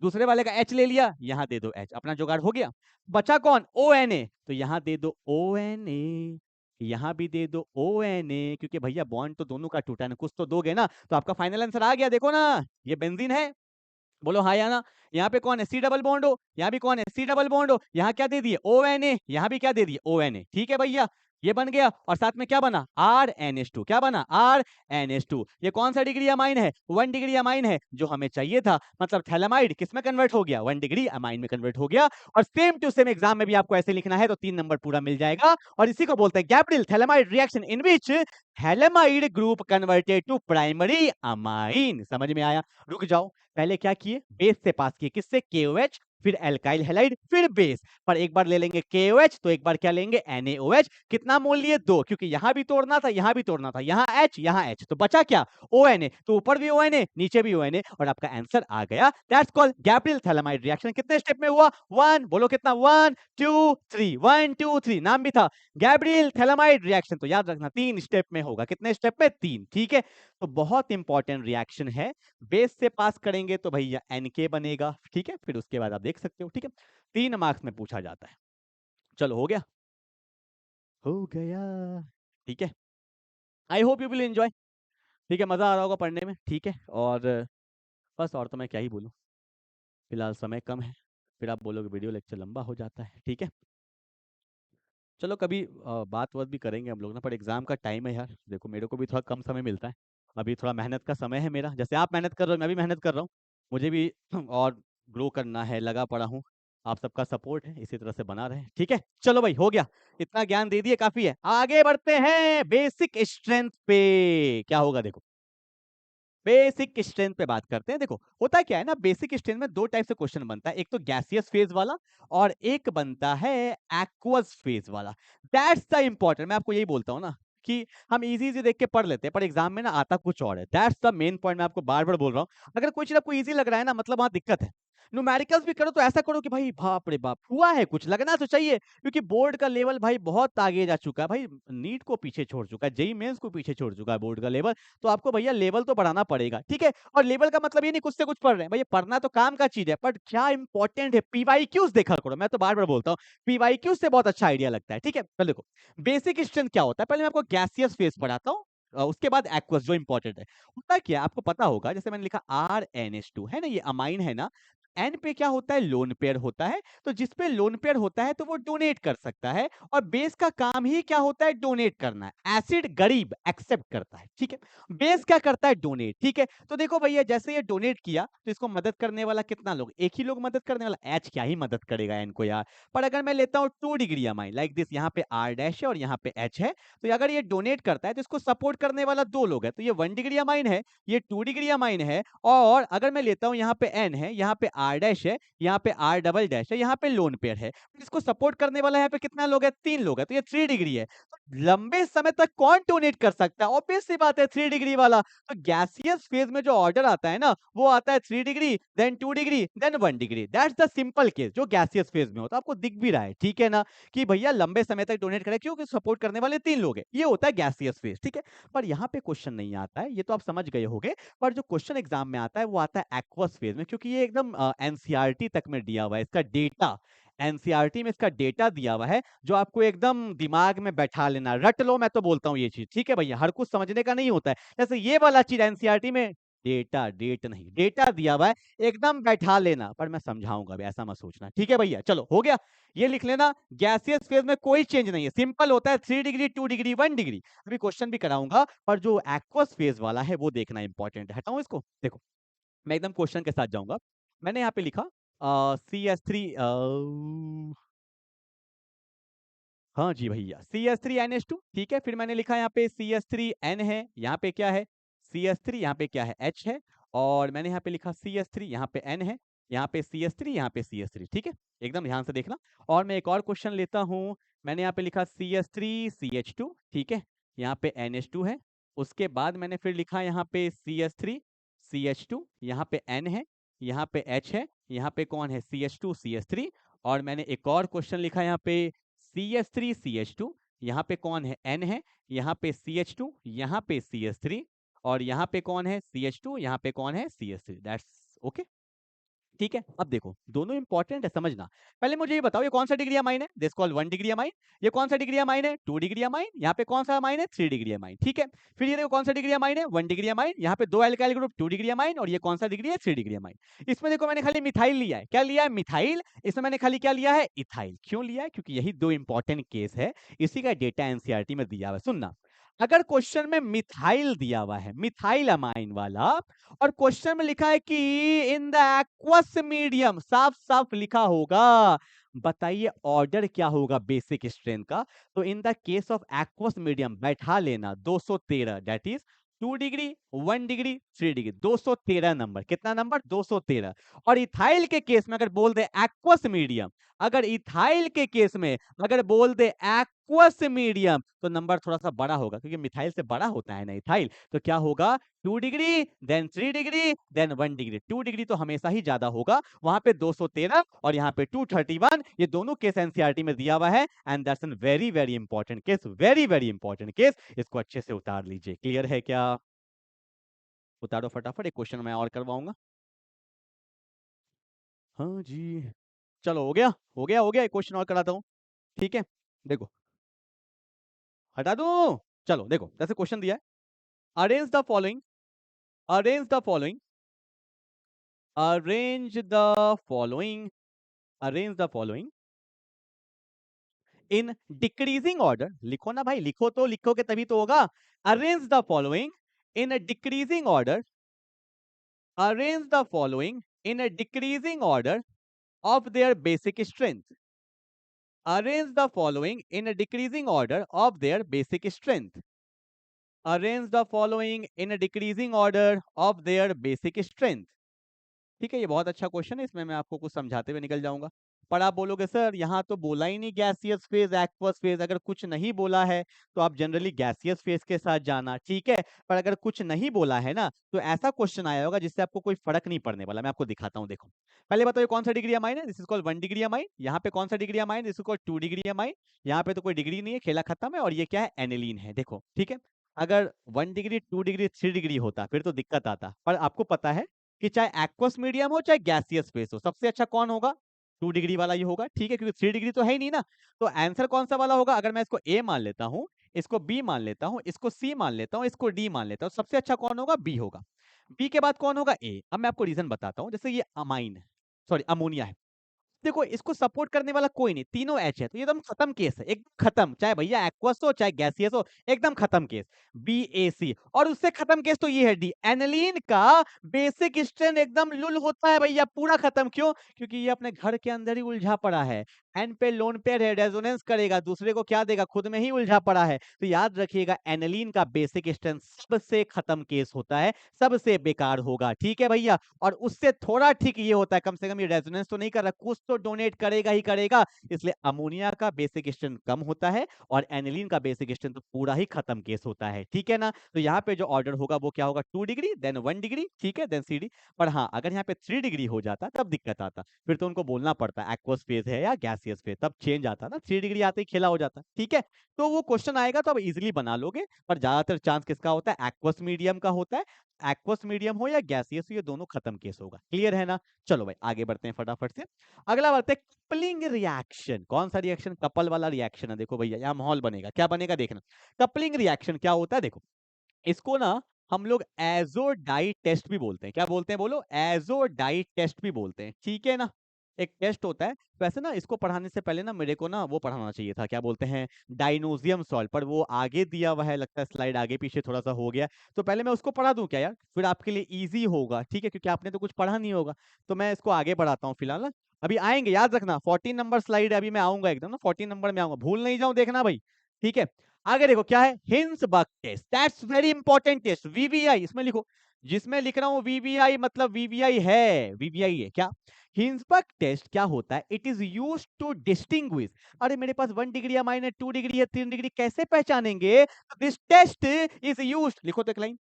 Speaker 1: दूसरे वाले का H ले लिया, यहाँ दे दो H, अपना जुगाड़ हो गया। बचा कौन, ONa, तो यहाँ दे दो ONa, यहाँ भी दे दो ONa, क्योंकि भैया बॉन्ड तो दोनों का टूटा है ना, कुछ तो दोगे ना। तो आपका फाइनल आंसर आ गया, देखो ना, ये बेंजीन है, बोलो हाँ या ना। यहाँ पे कौन है, सी डबल बॉन्ड हो, यहाँ भी कौन है, सी डबल बॉन्ड हो, यहाँ क्या दे दिए ONa, यहाँ भी क्या दे दिए ONa, ठीक है भैया। ये बन गया, और साथ में क्या बना, RNH2, क्या बना, RNH2। ये कौन सा डिग्री अमाइन है, 1 डिग्री अमाइन है, जो हमें चाहिए था, मतलब थैलेमाइड किस में कन्वर्ट हो गया, 1 डिग्री अमाइन में कन्वर्ट हो गया। और सेम टू सेम एग्जाम में भी आपको ऐसे लिखना है, तो 3 नंबर पूरा मिल जाएगा। और इसी को बोलते हैं Gabriel phthalimide reaction, in which phthalimide group converted to primary amine. समझ में आया, रुक जाओ, पहले क्या किए, बेस से पास किए, किससे, KOH, फिर एल्काइल हैलाइड, फिर बेस। पर एक बार ले लेंगे KOH तो एक बार क्या लेंगे, NaOH। कितना मोल लिए, 2, क्योंकि यहां भी तोड़ना था, यहां भी तोड़ना था, यहां H, यहां H, तो बचा क्या, ONa। तो ऊपर भी ONa, नीचे भी ONa, और आपका आंसर आ गया। That's called Gabriel phthalimide reaction. कितने स्टेप में हुआ, 1, बोलो कितना, 1 2 3, 1 2 3, नाम भी था गैब्रियल थैलेमाइड रिएक्शन। तो याद रखना 3 स्टेप में होगा, कितने स्टेप में, 3, ठीक है। तो बहुत इंपॉर्टेंट रिएक्शन है, बेस से पास करेंगे तो भैया NK बनेगा, ठीक है। फिर उसके बाद आप देख सकते हो, ठीक है, 3 मार्क्स में पूछा जाता है। चलो हो गया, हो गया, ठीक है। I hope you will enjoy, ठीक है, मजा आ रहा होगा पढ़ने में, ठीक है। और बस, और तो मैं क्या ही बोलूं, फिलहाल समय कम है, फिर आप बोलोगे वीडियो लेक्चर लंबा हो जाता है, ठीक है। चलो कभी बात बात भी करेंगे हम लोग ना, पर एग्जाम का टाइम है यार, देखो मेरे को भी थोड़ा कम समय मिलता है, अभी थोड़ा मेहनत का समय है मेरा, जैसे आप मेहनत कर रहे हो मैं भी मेहनत कर रहा हूँ, मुझे भी और ग्रो करना है, लगा पड़ा हूँ। आप सबका सपोर्ट है, इसी तरह से बना रहे, ठीक है। चलो भाई हो गया, इतना ज्ञान दे दिए, काफी है, आगे बढ़ते हैं बेसिक स्ट्रेंथ पे। क्या होगा देखो, बेसिक स्ट्रेंथ पे बात करते हैं। देखो होता क्या है ना, बेसिक स्ट्रेंथ में 2 टाइप से क्वेश्चन बनता है, एक तो गैसियस फेज वाला और एक बनता है एक्वस फेज वाला। दैट्स द इंपॉर्टेंट, मैं आपको यही बोलता हूँ ना कि हम इजी इजी देख के पढ़ लेते हैं, पर एग्जाम में ना आता कुछ और है। दैट्स द मेन पॉइंट, मैं आपको बार बार बोल रहा हूँ, अगर कोई चीज आपको इजी लग रहा है ना, मतलब वहां दिक्कत है। न्यूमेरिकल्स भी करो तो ऐसा करो कि भाई बाप रे बाप, हुआ है कुछ, लगना तो चाहिए, क्योंकि बोर्ड का लेवल भाई बहुत आगे जा चुका है भाई, नीट को पीछे छोड़ चुका है, जेई मेंस को पीछे छोड़ चुका है बोर्ड का लेवल। तो आपको भैया लेवल तो बढ़ाना पड़ेगा, ठीक है। और लेवल का मतलब ये नहीं कुछ से कुछ पढ़ रहे हैं भैया, पढ़ना तो काम का चीज है, बट क्या इंपॉर्टेंट है, पीवाईक्यूज देखा करो, मैं तो बार बार बोलता हूँ, पीवाईक्यूज से बहुत अच्छा आइडिया लगता है, ठीक है। चलो देखो बेसिक स्ट्रेंथ क्या होता है, पहले मैं आपको गैसियस फेज पढ़ाता हूँ, उसके बाद एक्वस जो इंपॉर्टेंट है। होता क्या आपको पता होगा, जैसे मैंने लिखा RNH2 है ना, ये अमाइन है ना, एन पे क्या होता है, लोन पेयर होता है, तो जिस पे लोन पेयर होता है तो वो डोनेट कर सकता है, और बेस का काम ही क्या होता है, डोनेट करना है। एसिड गरीब एक्सेप्ट करता है, ठीक है, बेस क्या करता है, डोनेट, ठीक है। तो देखो भैया जैसे ये डोनेट किया तो इसको मदद करने वाला कितना लोग, एक ही लोग मदद करने वाला, एच क्या ही मदद करेगा एन को यार। पर अगर मैं लेता हूँ 2 डिग्री अमाइन लाइक दिस, यहाँ पे R डैश है और यहाँ पे H है, तो अगर ये डोनेट करता है तो इसको सपोर्ट करने वाला 2 लोग है, तो ये 1 डिग्री अमाइन है, ये 2 डिग्री अमाइन है। और अगर मैं लेता हूँ यहाँ पे N है, यहाँ पे आर डैश है, यहाँ पे आर डबल डैश है, यहाँ पे लोन पेयर है। इसको सपोर्ट करने वाला यहाँ पे कितना लोग है, 3 लोग है, तो ये 3 डिग्री है। तो लंबे समय तक कौन डोनेट कर सकता है? ऑब्वियस सी बात है 3 डिग्री वाला। तो गैसियस फेज में जो ऑर्डर आता है ना, वो आता है 3 degree, then 2 degree, then 1 degree. That's the simple case जो गैसियस फेज में होता है। आपको दिख भी रहा है, ठीक है ना, कि भैया लंबे समय तक डोनेट करे, क्योंकि सपोर्ट करने वाले 3 लोग हैं। ये होता है गैसियस फेज, ठीक है। पर यहाँ पे क्वेश्चन नहीं आता है, ये तो आप समझ गए होंगे। पर जो क्वेश्चन एग्जाम में आता है वो आता है एक्वस फेज में, क्योंकि ये एकदम एनसीईआरटी तक में दिया हुआ है, इसका डेटा एनसीईआरटी में इसका डेटा दिया हुआ है, जो आपको एकदम दिमाग में बैठा लेना, रट लो, मैं तो बोलता हूँ ये चीज, ठीक है भैया, हर कुछ समझने का नहीं होता है। जैसे ये वाला चीज एनसीईआरटी में डेटा, डेट नहीं, डेटा दिया हुआ है, एकदम बैठा लेना, पर मैं समझाऊंगा भी, ऐसा मत सोचना, ठीक है भैया। चलो हो गया, ये लिख लेना। गैसियस फेज में कोई चेंज नहीं है, सिंपल होता है 3 डिग्री, 2 डिग्री, 1 डिग्री। अभी क्वेश्चन भी कराऊंगा, पर जो एक्वस फेज वाला है वो देखना इंपॉर्टेंट है। हटाऊं इसको, देखो मैं एकदम क्वेश्चन के साथ जाऊंगा। मैंने यहाँ पे लिखा CS3, हाँ जी भैया, CS3NH2, ठीक है। फिर मैंने लिखा यहाँ पे CS3N है, यहाँ पे क्या है CS3, यहाँ पे क्या है H है, और मैंने यहाँ पे लिखा CS3, यहाँ पे N है, यहाँ पे CS3, यहाँ पे CS3, ठीक है। एकदम ध्यान से देखना। और मैं एक और क्वेश्चन लेता हूँ। मैंने यहाँ पे लिखा CS3CH2, ठीक है, यहाँ पे NH2 है। उसके बाद मैंने फिर लिखा यहाँ पे CS3CH2, यहाँ पे N है, यहाँ पे H है, यहाँ पे कौन है CH2CH3। और मैंने एक और क्वेश्चन लिखा यहाँ पे CS3CH2, यहाँ पे कौन है N है, यहाँ पे CH2, यहाँ पे CS3, और यहाँ पे कौन है CH2, यहाँ पे कौन है CS3। दैट्स ओके, ठीक है। अब देखो दोनों इंपॉर्टेंट है, समझना। पहले मुझे ये बताओ, ये कौन सा डिग्री अमाइन है? This called 1 degree amine. ये कौन सा डिग्री अमाइन है? 2 डिग्री अमाइन। यहाँ पे कौन सा अमाइन है? 3 डिग्री अमाइन, ठीक है। फिर ये देखो कौन सा डिग्री अमाइन है? 1 डिग्री अमाइन। यहाँ पे 2 अल्काइल ग्रुप 2 डिग्री अमाइन, और ये कौन सा डिग्री है? 3 डिग्री अमाइन। इसमें देखो मैंने खाली मिथाइल लिया है। क्या लिया है? मिथाइल। इसमें मैंने खाली क्या लिया है? इथाइल। क्यों लिया है? क्योंकि यही दो इंपॉर्टेंट केस है, इसी का डेटा एनसीईआरटी में दिया हुआ है। सुनना, अगर क्वेश्चन में मिथाइल दिया हुआ है, मिथाइल अमाइन वाला, और क्वेश्चन में लिखा है कि इन द एक्वस मीडियम, साफ साफ लिखा होगा, बताइए ऑर्डर क्या होगा बेसिक स्ट्रेंथ का? तो in the case of aqueous medium बैठा लेना 213, that is 2 degree, 1 degree, 3 degree, 213 number. कितना नंबर? 213। और इथाइल के केस में अगर बोल दे एक्वस मीडियम, अगर इथाइल के केस में अगर बोल दे एक्वस मीडियम, तो नंबर थोड़ा सा बड़ा होगा, क्योंकि मिथाइल से बड़ा होता है ना इथाइल। तो क्या होगा? 2 degree, then 3 degree, then 1 degree. 2 degree तो हमेशा ही ज्यादा होगा, वहां पे 213 और यहाँ पे 231। ये दोनों केस एनसीईआरटी में दिया हुआ है, and that's an very very important case, very very important case. इसको अच्छे से उतार लीजिए। क्लियर है क्या? उतारो फटाफट, एक क्वेश्चन मैं और करवाऊंगा। हाँ जी, चलो हो गया, हो गया, हो गया। एक क्वेश्चन और कराता हूँ, ठीक है। देखो, हटा दूं? चलो देखो, जैसे क्वेश्चन दिया है, arrange the following, arrange the following, arrange the following, arrange the following in decreasing order. लिखो ना भाई, लिखो तो, लिखोगे तभी तो होगा। Arrange the following in decreasing order, arrange the following in decreasing order of their basic strength. Arrange the following in a decreasing order of their basic strength. Arrange the following in a decreasing order of their basic strength. ठीक है, ये बहुत अच्छा question है, इसमें मैं आपको कुछ समझाते हुए निकल जाऊंगा। पर आप बोलोगे सर यहाँ तो बोला ही नहीं गैसियस फेज एक्वस फेज। अगर कुछ नहीं बोला है तो आप जनरली गैसियस फेज के साथ जाना, ठीक है। पर अगर कुछ नहीं बोला है ना, तो ऐसा क्वेश्चन आया होगा जिससे आपको कोई फर्क नहीं पड़ने वाला। मैं आपको दिखाता हूँ, देखो। पहले बताओ कौन सा डिग्री अमाइन है? This is called 1 degree amine. यहाँ पे कौन सा degree amine? This is called 2 degree amine. यहाँ पे तो कोई डिग्री नहीं है, खेला खत्म है। और ये क्या है? एनिलीन है, देखो, ठीक है। अगर 1 डिग्री, 2 डिग्री, 3 डिग्री होता फिर तो दिक्कत आता। पर आपको पता है कि चाहे एक्वस मीडियम हो चाहे गैसियस फेस हो, सबसे अच्छा कौन होगा? 2 डिग्री वाला ही होगा, ठीक है, क्योंकि 3 डिग्री तो है ही नहीं ना। तो आंसर कौन सा वाला होगा? अगर मैं इसको ए मान लेता हूं, इसको बी मान लेता हूं, इसको सी मान लेता हूं, इसको डी मान लेता हूं, सबसे अच्छा कौन होगा? बी होगा। बी के बाद कौन होगा? ए। अब मैं आपको रीजन बताता हूं। जैसे ये अमाइन है, सॉरी अमोनिया है, देखो इसको सपोर्ट करने वाला कोई नहीं, तीनों एच है, तो ये एकदम खत्म केस है, एकदम खत्म। चाहे भैया एक्वस हो चाहे गैसियस हो, एकदम खत्म केस। बी ए सी। और उससे खत्म केस तो ये है डी। एनिलीन का बेसिक स्ट्रेंथ एकदम लुल होता है भैया, पूरा खत्म। क्यों? क्योंकि ये अपने घर के अंदर ही उलझा पड़ा है। एन पे लोन पेयर है, रेजोनेंस करेगा, दूसरे को क्या देगा, खुद में ही उलझा पड़ा है। तो याद रखिएगा एनिलीन का बेसिक स्ट्रेंथ सबसे खत्म केस होता है, सबसे बेकार होगा, ठीक है भैया। और उससे थोड़ा ठीक ये होता है, कम से कम ये रेजोनेंस तो नहीं कर रहा, कुछ तो डोनेट करेगा ही करेगा, इसलिए अमोनिया का बेसिक स्ट्रेंथ कम होता है और एनिलीन का बेसिक स्ट्रेंथ तो पूरा ही खत्म केस होता है, ठीक है ना। तो यहाँ पे जो ऑर्डर होगा वो क्या होगा, 2 डिग्री देन 1 डिग्री, ठीक है, देन CD। पर हाँ, अगर यहाँ पे 3 डिग्री हो जाता तब दिक्कत आता, फिर तो उनको बोलना पड़ता है एक्वस फेज है या गैसियस फेज, तब चेंज आता ना, 3 डिग्री आते ही खेला हो जाता, ठीक है। तो वो क्वेश्चन आएगा तो अब इजिली बना लोगे, पर ज्यादातर चांस किसका होता है, एक्वस मीडियम का होता है। एक्वस मीडियम हो या गैसियस हो, ये दोनों खत्म केस होगा, क्लियर है ना। चलो भाई आगे बढ़ते हैं फटाफट से। अगला बढ़ते हैं कपलिंग रिएक्शन। कौन सा रिएक्शन, कपल वाला रिएक्शन है। देखो भैया यहाँ माहौल बनेगा, क्या बनेगा देखना। कपलिंग रिएक्शन क्या होता है, देखो इसको ना हम लोग एजोडाई टेस्ट भी बोलते हैं। क्या बोलते हैं बोलो, एजोडाई टेस्ट भी बोलते हैं, ठीक है ना। एक टेस्ट होता है। वैसे ना इसको पढ़ाने से पहले ना मेरे को ना वो पढ़ाना चाहिए था, क्या बोलते हैं, डाइनोजियम सॉल्ट, पर वो आगे दिया हुआ है, लगता है स्लाइड आगे पीछे थोड़ा सा हो गया। तो पहले मैं उसको पढ़ा दूं क्या यार, फिर आपके लिए इजी होगा, ठीक है, क्योंकि आपने तो कुछ पढ़ा नहीं होगा। तो मैं इसको आगे बढ़ाता हूँ फिलहाल ना। अभी आएंगे, याद रखना 14 नंबर स्लाइड, अभी मैं आऊंगा एकदम ना, 14 नंबर में आऊंगा, भूल नहीं जाऊं, देखना भाई, ठीक है। आगे देखो क्या है, Hinsberg test, that's very important test, VVI इसमें लिखो। जिसमें लिख रहा हूं वीवीआई मतलब वीवीआई है, वीवीआई है क्या। हिंसबर्ग टेस्ट क्या होता है, it is used to distinguish. अरे मेरे पास 1 डिग्री या माइनस 2 डिग्री या 3 डिग्री कैसे पहचानेंगे, दिस टेस्ट इज यूज्ड, लिखो तो एक लाइन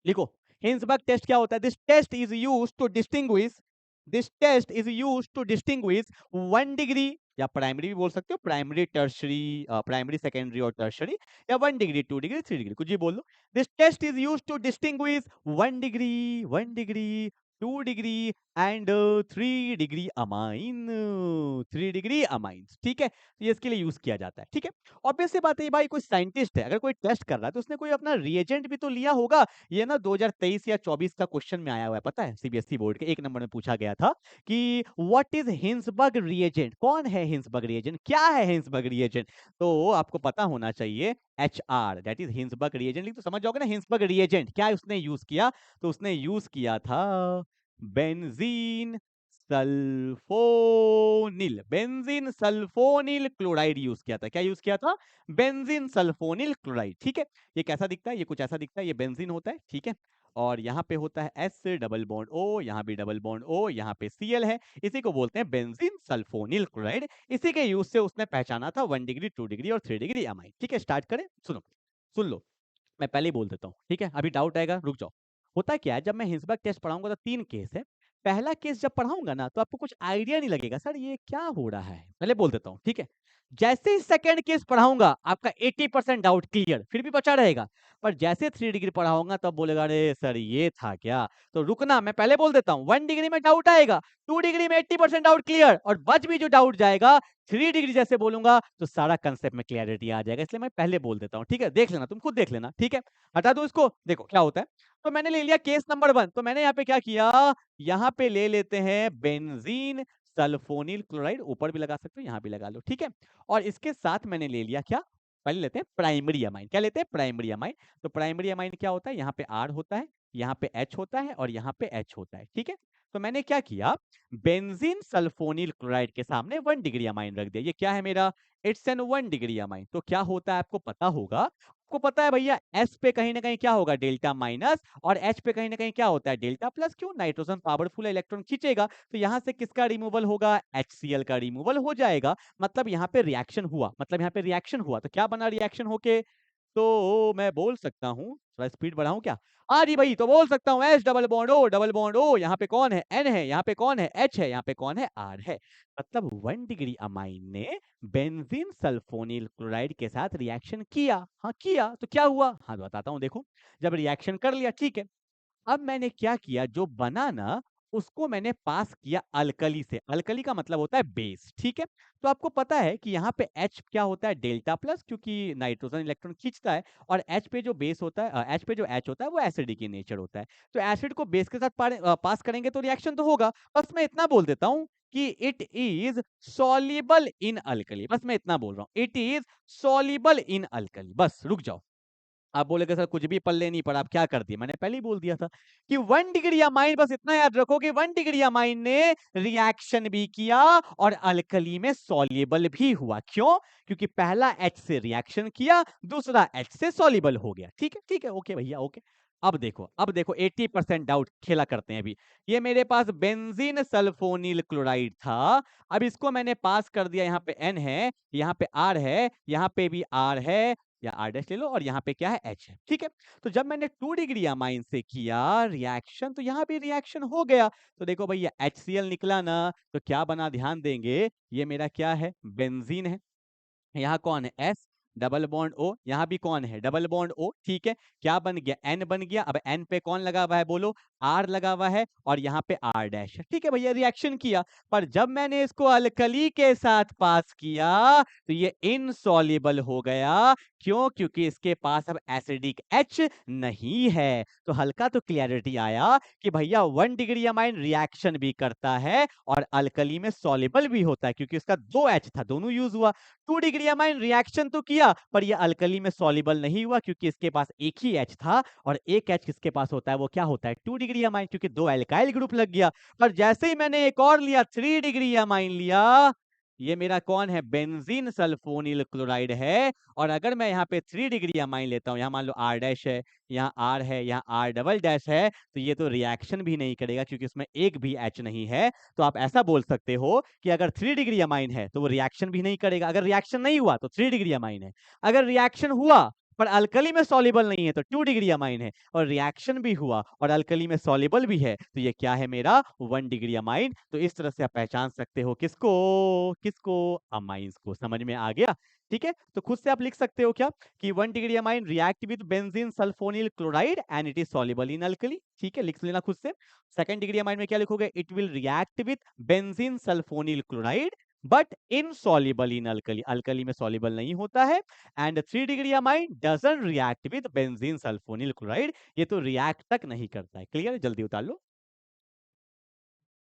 Speaker 1: लिखो। हिंसबर्ग टेस्ट क्या होता है, this test is used to distinguish, this test is used to distinguish 1 degree, या प्राइमरी भी बोल सकते हो, प्राइमरी टर्शरी, प्राइमरी सेकेंडरी और टर्शरी, या 1 डिग्री 2 डिग्री 3 डिग्री, कुछ भी बोल लो। This test is used to distinguish 1 degree, 1 degree, 2 degree and 3 degree amine, 3 degree amines, ठीक है। तो ये इसके लिए यूज किया जाता है, ठीक है। ऑब्वियस सी बात है भाई, कोई साइंटिस्ट है, अगर कोई टेस्ट कर रहा है तो उसने कोई अपना रिएजेंट भी तो लिया होगा। ये ना 2023 या 24 का क्वेश्चन में आया हुआ है, पता है, सीबीएसई बोर्ड के 1 नंबर में पूछा गया था कि व्हाट इज हिंसबर्ग रिएजेंट, कौन है हिंसबर्ग रिएजेंट, क्या है हिंसबर्ग रिएजेंट। तो आपको पता होना चाहिए, HR that is Hinsberg reagent, तो समझ जाओगे ना हिंसबर्ग रिएजेंट क्या है उसने यूज किया। तो उसने यूज किया था benzene sulphonyl, benzene sulphonyl chloride use किया था। क्या यूज किया था, बेंजीन सल्फोनिल क्लोराइड, ठीक है। ये कैसा दिखता है, ये कुछ ऐसा दिखता है, ये बेंजीन होता है, ठीक है। और यहाँ पे होता है S डबल बॉन्ड O, यहाँ भी डबल बॉन्ड O, यहाँ पे Cl है, इसी को बोलते हैं बेंजीन सल्फोनिल क्लोराइड। इसी के यूज से उसने पहचाना था 1 डिग्री 2 डिग्री और 3 डिग्री अमाइन, ठीक है। स्टार्ट करें, सुनो सुन लो, मैं पहले ही बोल देता हूँ, ठीक है, अभी डाउट आएगा, रुक जाओ। होता क्या है, जब मैं हिंसबर्ग टेस्ट पढ़ाऊंगा तो 3 केस है। पहला केस जब पढ़ाऊंगा ना तो आपको कुछ आइडिया नहीं लगेगा, सर ये क्या हो रहा है, पहले बोल देता हूँ, ठीक है। जैसे ही सेकंड केस पढ़ाऊंगा आपका 80% डाउट क्लियर, फिर भी बचा रहेगा। पर जैसे 3 डिग्री पढ़ाऊंगा तब बोलेगा अरे सर ये था क्या। तो रुकना, मैं पहले बोल देता हूँ, 1 डिग्री में डाउट आएगा, 2 डिग्री में 80% डाउट क्लियर, और बच भी जो डाउट जाएगा 3 डिग्री जैसे बोलूंगा तो सारा कंसेप्ट में क्लियरिटी आ जाएगा, इसलिए मैं पहले बोल देता हूँ, ठीक है। देख लेना, तुम खुद देख लेना, ठीक है। हटा दो इसको, देखो क्या होता है। तो मैंने ले लिया केस नंबर 1, तो मैंने यहाँ पे क्या किया, यहाँ पे ले लेते हैं बेंजीन सल्फोनिल क्लोराइड, ऊपर भी लगा सकते हो, यहाँ भी लगा लो, ठीक है। और इसके साथ मैंने ले लिया क्या, पहले लेते हैं प्राइमरी अमाइन, क्या लेते हैं, प्राइमरी अमाइन। तो प्राइमरी अमाइन क्या होता है, यहाँ पे R होता है, यहाँ पे H होता है और यहाँ पे H होता है, ठीक है। तो मैंने क्या किया, बेंजीन सल्फोनिल क्लोराइड के सामने 1 डिग्री अमाइन रख दिया, ये क्या है मेरा, इट्स एन 1 डिग्री अमाइन। तो क्या होता है आपको पता होगा, आपको पता है भैया, S पे कहीं ना कहीं क्या होगा, डेल्टा माइनस, और H पे कहीं ना कहीं क्या होता है, डेल्टा प्लस। क्यों, नाइट्रोजन पावरफुल इलेक्ट्रॉन खींचेगा, तो यहां से किसका रिमूवल होगा, HCl का रिमूवल हो जाएगा। मतलब यहाँ पे रिएक्शन हुआ, मतलब यहाँ पे रिएक्शन हुआ, तो क्या बना रिएक्शन होके, तो मैं बोल सकता हूँ, थोड़ा स्पीड बढ़ाऊं क्या, हाँ जी भाई, तो बोल सकता हूँ H double bond O, double bond O, यहाँ पे कौन है, N है, यहाँ पे कौन है, H है, यहाँ पे कौन है, R है। मतलब 1 डिग्री अमाइन ने बेंजीन सल्फोनिल क्लोराइड के साथ रिएक्शन किया, हाँ किया, तो क्या हुआ, हाँ बताता हूँ, देखो। जब रिएक्शन कर लिया, ठीक है, अब मैंने क्या किया, जो बना ना उसको मैंने पास किया अल्कली से, अल्कली का मतलब होता है बेस, ठीक है। तो आपको पता है कि यहाँ पे H क्या होता है, डेल्टा प्लस, क्योंकि नाइट्रोजन इलेक्ट्रॉन खींचता है, और H पे जो बेस होता है, H पे जो H होता है वो एसिडिक इन नेचर होता है। तो एसिड को बेस के साथ पास करेंगे तो रिएक्शन तो होगा। बस मैं इतना बोल देता हूँ कि it is soluble in alkali, बस मैं इतना बोल रहा हूँ, it is soluble in alkali, बस रुक जाओ। आप बोलेगे सर कुछ भी पल्ले नहीं पड़ा, आप क्या कर दिए? मैंने पहले ही बोल दिया था कि 1 डिग्री अमाइन, बस इतना याद रखो कि 1 डिग्री अमाइन ने रिएक्शन भी किया और अल्कली में सॉल्युबल भी हुआ। क्यों? क्योंकि पहला H से रिएक्शन किया, दूसरा H से सॉल्युबल हो गया। ठीक है, ओके भैया, ओके। अब देखो 80% डाउट खेला करते हैं अभी। ये मेरे पास बेंजीन सल्फोनिल क्लोराइड था, अब इसको मैंने पास कर दिया, यहाँ पे N है, यहाँ पे R है, यहाँ पे भी R है, या R डैश ले लो, और यहाँ पे क्या है? H है, ठीक है? तो जब मैंने 2 डिग्री अमाइन से किया रिएक्शन, तो यहाँ भी रिएक्शन हो गया। तो देखो भैया HCl निकला ना, तो क्या बना ध्यान देंगे, ये मेरा क्या है? बेंजीन है। यहाँ कौन है? S, डबल बॉन्ड O, यहाँ भी कौन है? डबल बॉन्ड O, ठीक है? क्या बन गया? N बन गया। अब N पे कौन लगा हुआ है बोलो? R लगा हुआ है, और यहाँ पे R डैश है, ठीक है भैया, रिएक्शन किया। पर जब मैंने इसको अल्कली के साथ पास किया, तो ये इनसॉल्युबल हो गया। क्यों? क्योंकि इसके पास अब एसिडिक H नहीं है। तो हल्का तो क्लियरिटी आया कि भैया 1 डिग्री अमाइन रिएक्शन भी करता है और अल्कली में सॉल्युबल भी होता है, क्योंकि इसका 2 H था, दोनों यूज हुआ। 2 डिग्री अमाइन रिएक्शन तो किया, पर ये अल्कली में सॉल्युबल नहीं हुआ, क्योंकि इसके पास एक ही H था, और एक H किसके पास होता है? वो क्या होता है? 2 डिग्री अमाइन, क्योंकि 2 अल्काइल ग्रुप लग गया। पर जैसे ही मैंने एक और लिया, 3 डिग्री अमाइन लिया, ये मेरा कौन है? बेंजीन सल्फोनिल क्लोराइड है। और अगर मैं यहाँ पे 3 डिग्री अमाइन लेता हूँ, यहाँ मान लो R डैश है, यहाँ R है, यहाँ R डबल डैश है, तो ये तो रिएक्शन भी नहीं करेगा, क्योंकि इसमें एक भी H नहीं है। तो आप ऐसा बोल सकते हो कि अगर 3 डिग्री अमाइन है तो वो रिएक्शन भी नहीं करेगा। अगर रिएक्शन नहीं हुआ तो 3 डिग्री अमाइन है। अगर रिएक्शन हुआ पर अल्कली में सॉल्युबल नहीं है तो 2 डिग्री अमाइन है। और रिएक्शन भी हुआ और अल्कली में सॉल्युबल भी है, तो ये क्या है? मेरा 1 डिग्री अमाइन। तो इस तरह से आप पहचान सकते हो किसको? किसको? अमाइंस को। समझ में आ गया? ठीक है, तो खुद से आप लिख सकते हो क्या कि 1 degree amine react with benzene sulphonyl chloride and it is soluble in alkali. ठीक है, लिख लेना खुद से। सेकंड डिग्री अमाइन में क्या लिखोगे? It will react with benzene sulphonyl chloride but insoluble in alkali, alkali में सॉल्युबल नहीं होता है। And 3 degree amine doesn't react with benzene sulphonyl chloride, ये तो रिएक्ट तक नहीं करता है। क्लियर? जल्दी उतार लो।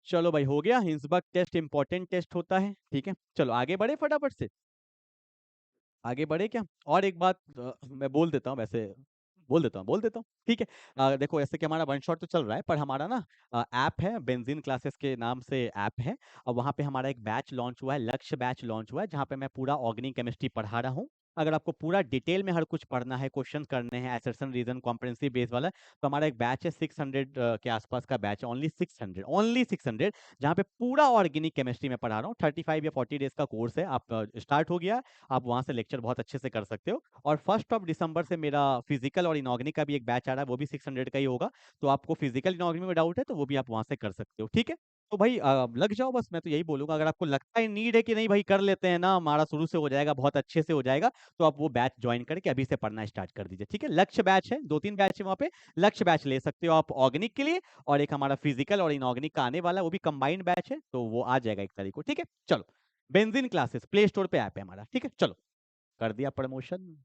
Speaker 1: चलो भाई, हो गया। हिंसबर्ग टेस्ट इंपॉर्टेंट टेस्ट होता है, ठीक है। चलो आगे बढ़े फटाफट से। आगे बढ़े क्या? और एक बात मैं बोल देता हूँ, वैसे बोल देता हूँ, ठीक है। देखो, ऐसे कि हमारा वन शॉट तो चल रहा है, पर हमारा ना ऐप है, बेंजीन क्लासेस के नाम से ऐप है, और वहाँ पे हमारा एक बैच लॉन्च हुआ है, लक्ष्य बैच लॉन्च हुआ है, जहाँ पे मैं पूरा ऑर्गेनिक केमिस्ट्री पढ़ा रहा हूँ। अगर आपको पूरा डिटेल में हर कुछ पढ़ना है, क्वेश्चन करने हैं, असर्शन रीजन कॉम्प्रिहेंसिव बेस वाला, तो हमारा एक बैच है, 600 के आसपास का बैच है, ओनली 600, जहाँ पे पूरा ऑर्गेनिक केमिस्ट्री में पढ़ा रहा हूँ। 35 या 40 डेज का कोर्स है, आप स्टार्ट हो गया, आप वहाँ से लेक्चर बहुत अच्छे से कर सकते हो। और 1 दिसंबर से मेरा फिजिकल और इनऑर्गेनिक का भी एक बैच आ रहा है, वो भी 600 का ही होगा। तो आपको फिजिकल इनऑर्गेनिक में डाउट है तो वो भी आप वहाँ से कर सकते हो, ठीक है। तो भाई लग जाओ, बस मैं तो यही बोलूंगा। अगर आपको लगता है नीड है कि नहीं भाई कर लेते हैं ना, हमारा शुरू से हो जाएगा, बहुत अच्छे से हो जाएगा, तो आप वो बैच ज्वाइन करके अभी से पढ़ना स्टार्ट कर दीजिए, ठीक है। लक्ष्य बैच है, 2-3 बैच है वहाँ पे। लक्ष्य बैच ले सकते हो आप ऑर्गेनिक के लिए, और एक हमारा फिजिकल और इनऑर्गेनिक का आने वाला है, वो भी कंबाइंड बैच है, तो वो आ जाएगा 1 तारीख को, ठीक है। चलो, बेंजीन क्लासेस प्ले स्टोर पे ऐप है हमारा, ठीक है। चलो, कर दिया प्रमोशन।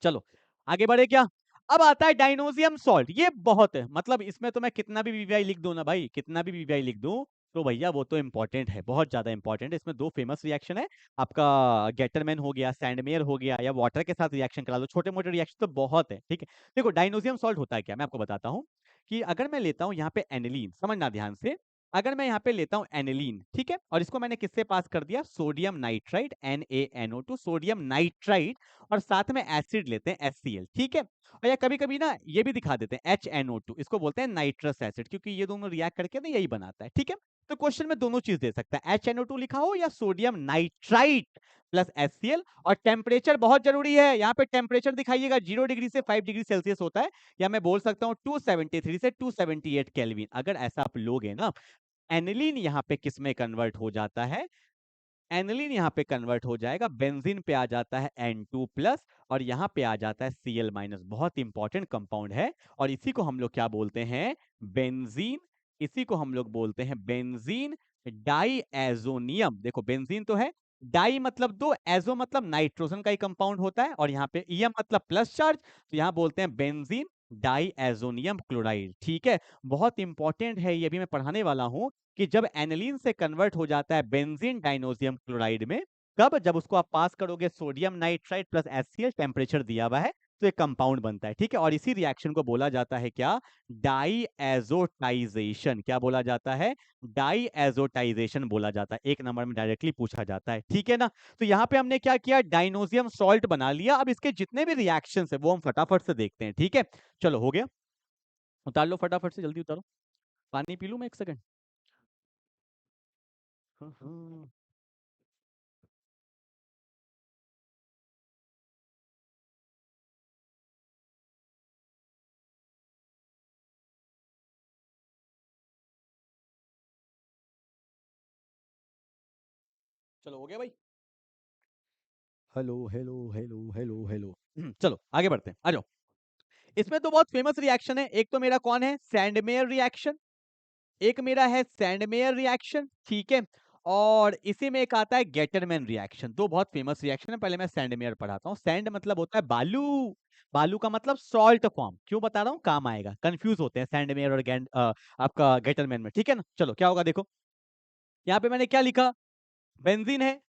Speaker 1: चलो, आगे बढ़े क्या? अब आता है डायनोसियम सॉल्ट। ये बहुत है, मतलब इसमें तो मैं कितना भी वीवीआई लिख दूं ना भाई, कितना भी वीवीआई लिख दूं, तो भैया वो तो इंपॉर्टेंट है, बहुत ज्यादा इंपॉर्टेंट है। इसमें 2 फेमस रिएक्शन है, आपका गेटरमैन हो गया, सैंडमेयर हो गया, या वाटर के साथ रिएक्शन करा लो। छोटे मोटे रिएक्शन तो बहुत है, ठीक है। देखो, डायनोसियम सॉल्ट होता है क्या, मैं आपको बताता हूँ। कि अगर मैं लेता हूँ यहाँ पे एनिलीन, समझना ध्यान से, अगर मैं यहाँ पे लेता हूँ एनिलीन, ठीक है, और इसको मैंने किससे पास कर दिया? Sodium nitrite, NaNO2, sodium nitrite, और साथ में एसिड लेते हैं HCl, ठीक है। और या कभी कभी ना ये भी दिखा देते हैं HNO2, इसको बोलते हैं नाइट्रस एसिड, क्योंकि ये दोनों रिएक्ट करके ना यही बनाता है, ठीक है। तो क्वेश्चन में दोनों चीज दे सकता है, HNO2 लिखा हो या सोडियम नाइट्राइट प्लस HCl। और टेम्परेचर बहुत जरूरी है, यहाँ पे टेम्परेचर दिखाइएगा, 0 डिग्री से 5 डिग्री सेल्सियस होता है, या मैं बोल सकता हूँ 273 से 278 केल्विन। अगर ऐसा आप लोगे ना, एनिलीन यहाँ पे किस में कन्वर्ट हो जाता है? एनिलीन यहाँ पे कन्वर्ट हो जाएगा, बेंजीन पे आ जाता है N2 प्लस, और यहाँ पे आ जाता है Cl माइनस। बहुत इंपॉर्टेंट कंपाउंड है, और इसी को हम लोग क्या बोलते हैं? बेंजीन। इसी को हम लोग बोलते हैं बेंजीन डाईएजोनियम। देखो, बेंजीन तो है, डाई मतलब 2, एजो मतलब नाइट्रोजन का ही कंपाउंड होता है, और यहाँ पे ईएम मतलब प्लस चार्ज, तो यहाँ बोलते हैं बेंजीन डाईएजोनियम क्लोराइड, ठीक है। बहुत इंपॉर्टेंट है, ये भी मैं पढ़ाने वाला हूँ, कि जब एनिलीन से कन्वर्ट हो जाता है बेंजीन डाइनोसियम क्लोराइड में, कब? जब उसको आप पास करोगे sodium nitrite plus HCl, temperature दिया हुआ है तो एक कंपाउंड बनता है, ठीक है। और इसी रिएक्शन को बोला जाता है क्या, डाईएजोटाइजेशन। क्या बोला जाता है, डाईएजोटाइजेशन बोला जाता है। एक नंबर में डायरेक्टली पूछा जाता है, ठीक है ना। तो यहाँ पे हमने क्या किया, डाइनोसियम सॉल्ट बना लिया। अब इसके जितने भी रिएक्शंस है वो हम फटाफट से देखते हैं, ठीक है। चलो हो गया, उतार लो फटाफट से, जल्दी उतारो। पानी पी लूं मैं, एक सेकंड। चलो हो गया भाई। Hello hello hello hello hello. चलो आगे बढ़ते हैं, आ जाओ। इसमें तो बहुत फेमस रिएक्शन है। एक तो मेरा कौन है, सैंडमेयर रिएक्शन। एक मेरा है सैंडमेयर रिएक्शन, ठीक है। और इसी में एक आता है गेटरमैन रिएक्शन। दो बहुत फेमस रिएक्शन है। पहले मैं सैंडमेयर पढ़ाता हूँ। सैंड मतलब होता है बालू, बालू का मतलब सॉल्ट फॉर्म। क्यों बता रहा हूँ, काम आएगा। कंफ्यूज होते हैं सैंडमेयर और आपका गेटरमैन में, ठीक है ना। चलो क्या होगा देखो, यहाँ पे मैंने क्या लिखा, बेंजीन है।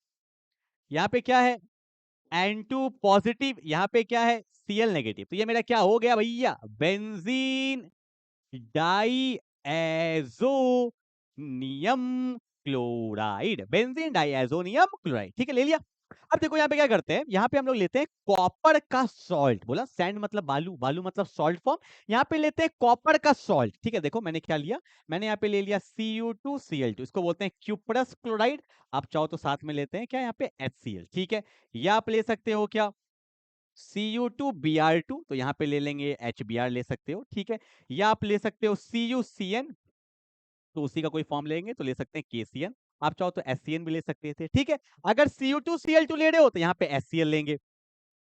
Speaker 1: यहाँ पे क्या है, N2 पॉजिटिव। यहाँ पे क्या है, Cl नेगेटिव। तो ये मेरा क्या हो गया भैया, benzene diazonium chloride. Benzene diazonium chloride, ठीक है, ले लिया। अब देखो यहाँ पे क्या करते हैं, यहाँ पे हम लोग लेते हैं कॉपर का सॉल्ट। बोला सैंड मतलब बालू, बालू मतलब सॉल्ट फॉर्म। यहाँ पे लेते हैं कॉपर का सॉल्ट, ठीक है। देखो मैंने क्या लिया, मैंने यहाँ पे ले लिया Cu2Cl2, इसको बोलते हैं क्यूप्रस क्लोराइड। आप चाहो तो साथ में लेते हैं क्या, यहाँ पे HCl, ठीक है। या आप ले सकते हो क्या, Cu2Br2, तो यहाँ पे ले लेंगे HBr ले सकते हो, ठीक है। या आप ले सकते हो CuCN, तो उसी का कोई फॉर्म लेंगे तो ले सकते हैं KCN। आप चाहो तो SCN भी ले सकते थे, ठीक है। अगर Cu2Cl2 ले रहे हो तो यहाँ पे HCl लेंगे।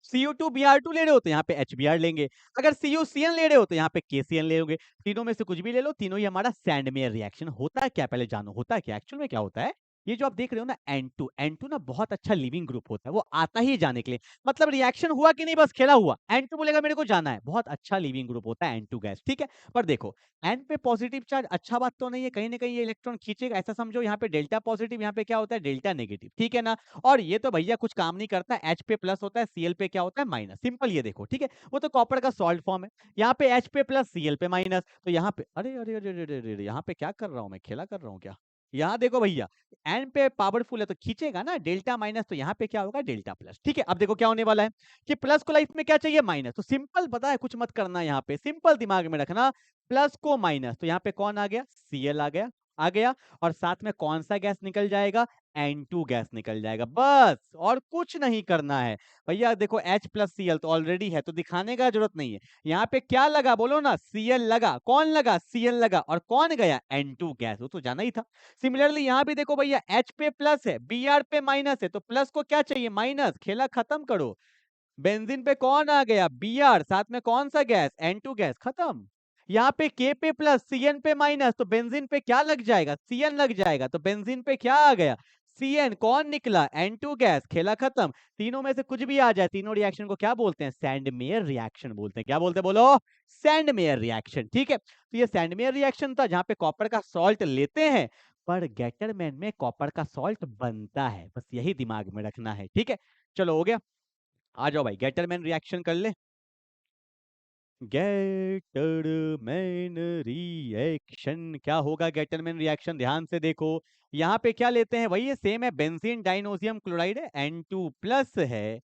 Speaker 1: Cu2Br2 ले रहे हो तो यहाँ पे HBr लेंगे। अगर CuCN ले रहे हो तो यहाँ पे KCN ले लोगे। तीनों में से कुछ भी ले लो, तीनों ही हमारा सैंडमेयर रिएक्शन। होता है क्या, पहले जानो होता है क्या। एक्चुअल में क्या होता है, ये जो आप देख रहे हो ना N2, N2 ना बहुत अच्छा लिविंग ग्रुप होता है। वो आता ही जाने के लिए, मतलब रिएक्शन हुआ कि नहीं बस खेला हुआ, N2 बोलेगा मेरे को जाना है। बहुत अच्छा लिविंग ग्रुप होता है N2 गैस, ठीक है। पर देखो N पे पॉजिटिव चार्ज अच्छा बात तो नहीं है, कहीं ना कहीं ये इलेक्ट्रॉन खींचेगा। ऐसा समझो यहाँ पे डेल्टा पॉजिटिव, यहाँ पे क्या होता है डेल्टा नेगेटिव, ठीक है ना। और ये तो भैया कुछ काम नहीं करता, H पे प्लस होता है, Cl पे क्या होता है माइनस। सिंपल ये देखो, ठीक है। वो तो कॉपर का सॉल्ट फॉर्म है। यहाँ पे H पे प्लस, Cl पे माइनस। तो यहाँ पे अरे अरे अरे अरे अरे यहाँ पे क्या कर रहा हूँ मैं, खेला कर रहा हूँ क्या। यहाँ देखो भैया, एन पे पावरफुल है तो खींचेगा ना डेल्टा माइनस, तो यहाँ पे क्या होगा डेल्टा प्लस, ठीक है। अब देखो क्या होने वाला है कि प्लस को लाइफ में क्या चाहिए, माइनस। तो सिंपल पता है, कुछ मत करना यहाँ पे, सिंपल दिमाग में रखना, प्लस को माइनस। तो यहाँ पे कौन आ गया, Cl आ गया, आ गया। और साथ में कौन सा गैस निकल जाएगा, N2 गैस निकल जाएगा, बस और कुछ नहीं करना है भैया। देखो H प्लस Cl तो ऑलरेडी है, तो दिखाने का जरूरत नहीं है। यहाँ पे क्या लगा बोलो ना, Cl लगा। कौन लगा, Cl लगा। और कौन गया, N2 गैस, वो तो जाना ही था। सिमिलरली यहाँ भी देखो भैया, H पे प्लस है, Br पे माइनस है, तो प्लस को क्या चाहिए, माइनस। खेला खत्म करो। बेंजीन पे कौन आ गया, Br, साथ में कौन सा गैस, N2 गैस, खत्म। यहाँ पे K पे प्लस, Cn पे माइनस, तो बेंजीन पे क्या लग जाएगा, Cn लग जाएगा। तो बेंजीन पे क्या आ गया, Cn। कौन निकला, N2 गैस, खेला खत्म। तीनों में से कुछ भी आ जाए, तीनों रिएक्शन को क्या बोलते हैं, सैंडमेयर रिएक्शन बोलते हैं। क्या बोलते हैं बोलो, सैंडमेयर रिएक्शन, ठीक है। तो ये सैंडमेयर रिएक्शन था, जहां पे कॉपर का सॉल्ट लेते हैं, पर गेटरमैन में कॉपर का सॉल्ट बनता है। बस यही दिमाग में रखना है, ठीक है। चलो हो गया, आ जाओ भाई, गेटरमैन रिएक्शन कर ले। गेटरमैन रिएक्शन क्या होगा, गेटरमैन रिएक्शन ध्यान से देखो। यहाँ पे क्या लेते हैं वही सेम है, बेंजीन डाइनोसियम क्लोराइड है, N2 प्लस है,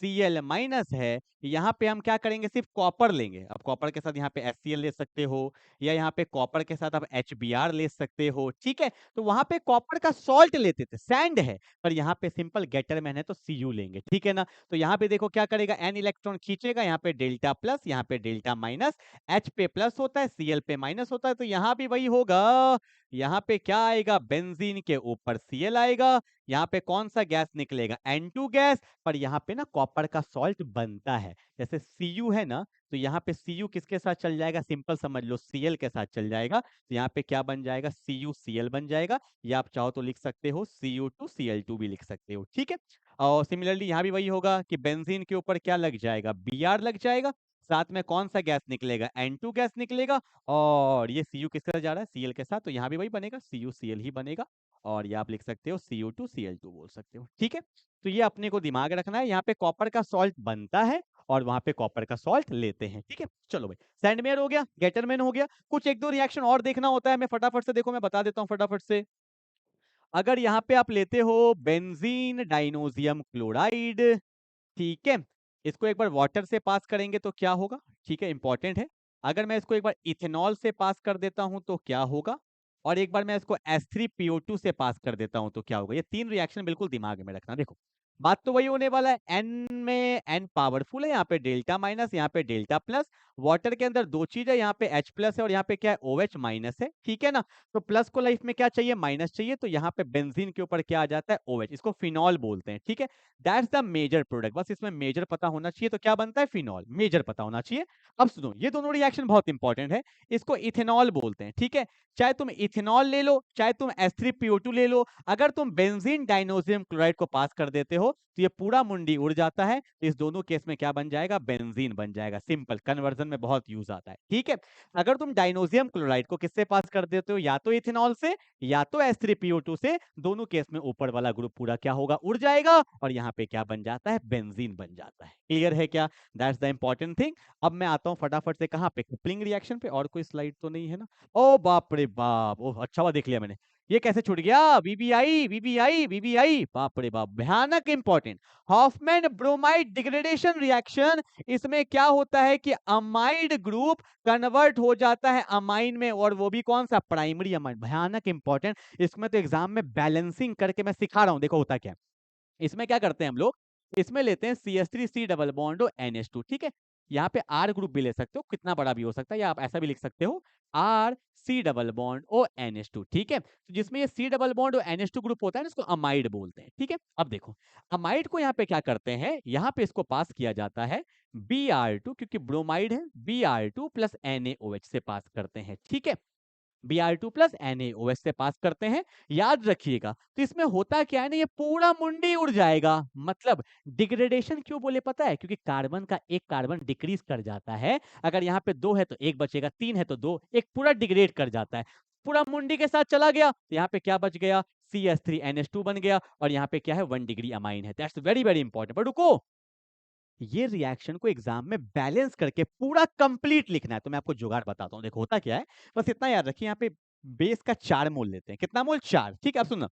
Speaker 1: Cl माइनस है। यहाँ पे हम क्या करेंगे, सिर्फ कॉपर लेंगे। अब कॉपर के साथ यहाँ पे HCl ले सकते हो, या यहाँ पे कॉपर के साथ आप HBr ले सकते हो, ठीक है। तो वहां पे कॉपर का सॉल्ट लेते थे, सैंड है, पर यहाँ पे सिंपल गेटरमैन है तो Cu लेंगे, ठीक है ना। तो यहाँ पे देखो क्या करेगा, N इलेक्ट्रॉन खींचेगा, यहाँ पे डेल्टा प्लस, यहाँ पे डेल्टा माइनस। H पे प्लस होता है, Cl पे माइनस होता है, तो यहाँ भी वही होगा। यहाँ पे क्या आएगा, बेंजीन के ऊपर Cl आएगा। यहाँ पे कौन सा गैस निकलेगा, N2 गैस। पर यहाँ पे ना कॉपर का सॉल्ट बनता है, जैसे Cu है ना, तो यहाँ पे Cu किसके साथ चल जाएगा, सिंपल समझ लो, Cl के साथ चल जाएगा। तो यहाँ पे क्या बन जाएगा, CuCl बन जाएगा। या आप चाहो तो लिख सकते हो Cu2Cl2 भी लिख सकते हो, ठीक है। और सिमिलरली यहाँ भी वही होगा कि बेंजीन के ऊपर क्या लग जाएगा, Br लग जाएगा। साथ में कौन सा गैस निकलेगा, N2 गैस निकलेगा। और ये Cu किसके साथ जा रहा है, Cl के साथ, तो यहाँ भी वही बनेगा, CuCl ही बनेगा। और ये आप लिख सकते हो Cu2Cl2 बोल सकते हो, ठीक है। तो ये अपने को दिमाग रखना है, यहाँ पे कॉपर का सॉल्ट बनता है और वहां पे कॉपर का सॉल्ट लेते हैं। ठीक है, चलो भाई, सैंडमेयर हो गया, गेटरमैन हो गया। कुछ एक दो रिएक्शन और देखना होता है, मैं फटाफट से देखो, मैं बता देता हूँ फटाफट से। अगर यहाँ पे आप लेते हो बेंजीन डाइनोजियम क्लोराइड, ठीक है, इसको एक बार वाटर से पास करेंगे तो क्या होगा? ठीक है, इंपॉर्टेंट है। अगर मैं इसको एक बार इथेनॉल से पास कर देता हूं तो क्या होगा? और एक बार मैं इसको H3PO2 से पास कर देता हूं तो क्या होगा? ये तीन रिएक्शन बिल्कुल दिमाग में रखना। देखो, बात तो वही होने वाला है, एन में एन पावरफुल है, यहाँ पे डेल्टा माइनस, यहाँ पे डेल्टा प्लस। वाटर के अंदर दो चीज है, यहाँ पे H प्लस है और यहाँ पे क्या है? OH माइनस है। ठीक है ना? तो प्लस को लाइफ में क्या चाहिए? माइनस चाहिए। तो यहाँ पे बेंजीन के ऊपर क्या आ जाता है? OH, इसको फिनॉल बोलते हैं। ठीक है, दैट्स द मेजर प्रोडक्ट। बस इसमें मेजर पता होना चाहिए, तो क्या बनता है? फिनॉल, मेजर पता होना चाहिए। अब सुनो, ये दोनों रिएक्शन बहुत इंपॉर्टेंट है, इसको इथेनॉल बोलते हैं। ठीक है, चाहे तुम इथेनॉल ले लो, चाहे तुम H3PO2 ले लो, अगर तुम बेंजीन डाइनोजियम क्लोराइड को पास कर देते हो तो ये पूरा मुंडी उड़ जाता है। तो इस दोनों केस में क्या बन जाएगा? बेंजीन बन जाएगा। सिंपल, कन्वर्जन में बहुत यूज आता है। ठीक है, अगर तुम डाइनोजियम क्लोराइड को किससे पास कर देते हो? या तो इथेनॉल से या तो H3PO2 से। दोनों केस में ऊपर वाला ग्रुप पूरा क्या होगा? उड़ जाएगा और यहाँ पे क्या बन जाता है? बेंजीन बन जाता है। क्लियर है क्या? That's the important thing. अब मैं आता हूँ फटाफट से कहाँ पे? कपलिंग रिएक्शन पे। और कोई स्लाइड तो नहीं है ना? ओ बाप रे बाप, ओ अच्छा हुआ देख लिया मैंने, ये कैसे छूट गया? वीबीआई वीबीआई वीबीआई, बाप रे बाप, भयानक important. Hoffmann bromide degradation reaction. इसमें क्या होता है कि अमाइड ग्रुप कन्वर्ट हो जाता है अमाइन में, और वो भी कौन सा? Primary amine. भयानक इंपॉर्टेंट। इसमें तो एग्जाम में बैलेंसिंग करके मैं सिखा रहा हूं, देखो होता क्या है। इसमें क्या करते हैं हम लोग? इसमें लेते हैं CH3C डबल बॉन्ड और NH2। ठीक है, यहाँ पे R ग्रुप भी ले सकते हो, कितना बड़ा भी हो सकता है, या आप ऐसा भी लिख सकते हो RC डबल बॉन्ड और NH2। ठीक है, तो जिसमें ये C डबल बॉन्ड और NH2 ग्रुप होता है ना, इसको अमाइड बोलते हैं। ठीक है, अब देखो, अमाइड को यहाँ पे क्या करते हैं? यहाँ पे इसको पास किया जाता है Br2, क्योंकि ब्रोमाइड है, Br2 प्लस NaOH से पास करते हैं। ठीक है, Br2 प्लस NaOH से पास करते हैं। याद रखिएगा, तो इसमें होता क्या है ना, ये पूरा मुंडी उड़ जाएगा। मतलब डिग्रेडेशन क्यों बोले पता है? क्योंकि कार्बन का एक कार्बन डिक्रीज कर जाता है। अगर यहाँ पे 2 है तो एक बचेगा, 3 है तो 2, एक पूरा डिग्रेड कर जाता है, पूरा मुंडी के साथ चला गया। तो यहाँ पे क्या बच गया? CH3NH2 बन गया, और यहाँ पे क्या है? 1 डिग्री अमाइन है। That's very very important. पर रुको, ये रिएक्शन को एग्जाम में बैलेंस करके पूरा कंप्लीट लिखना है, तो मैं आपको जुगाड़ बताता हूँ। देखो होता क्या है, बस इतना याद रखिए, यहाँ पे बेस का 4 मोल लेते हैं। कितना मोल? 4। ठीक है, अब सुनो,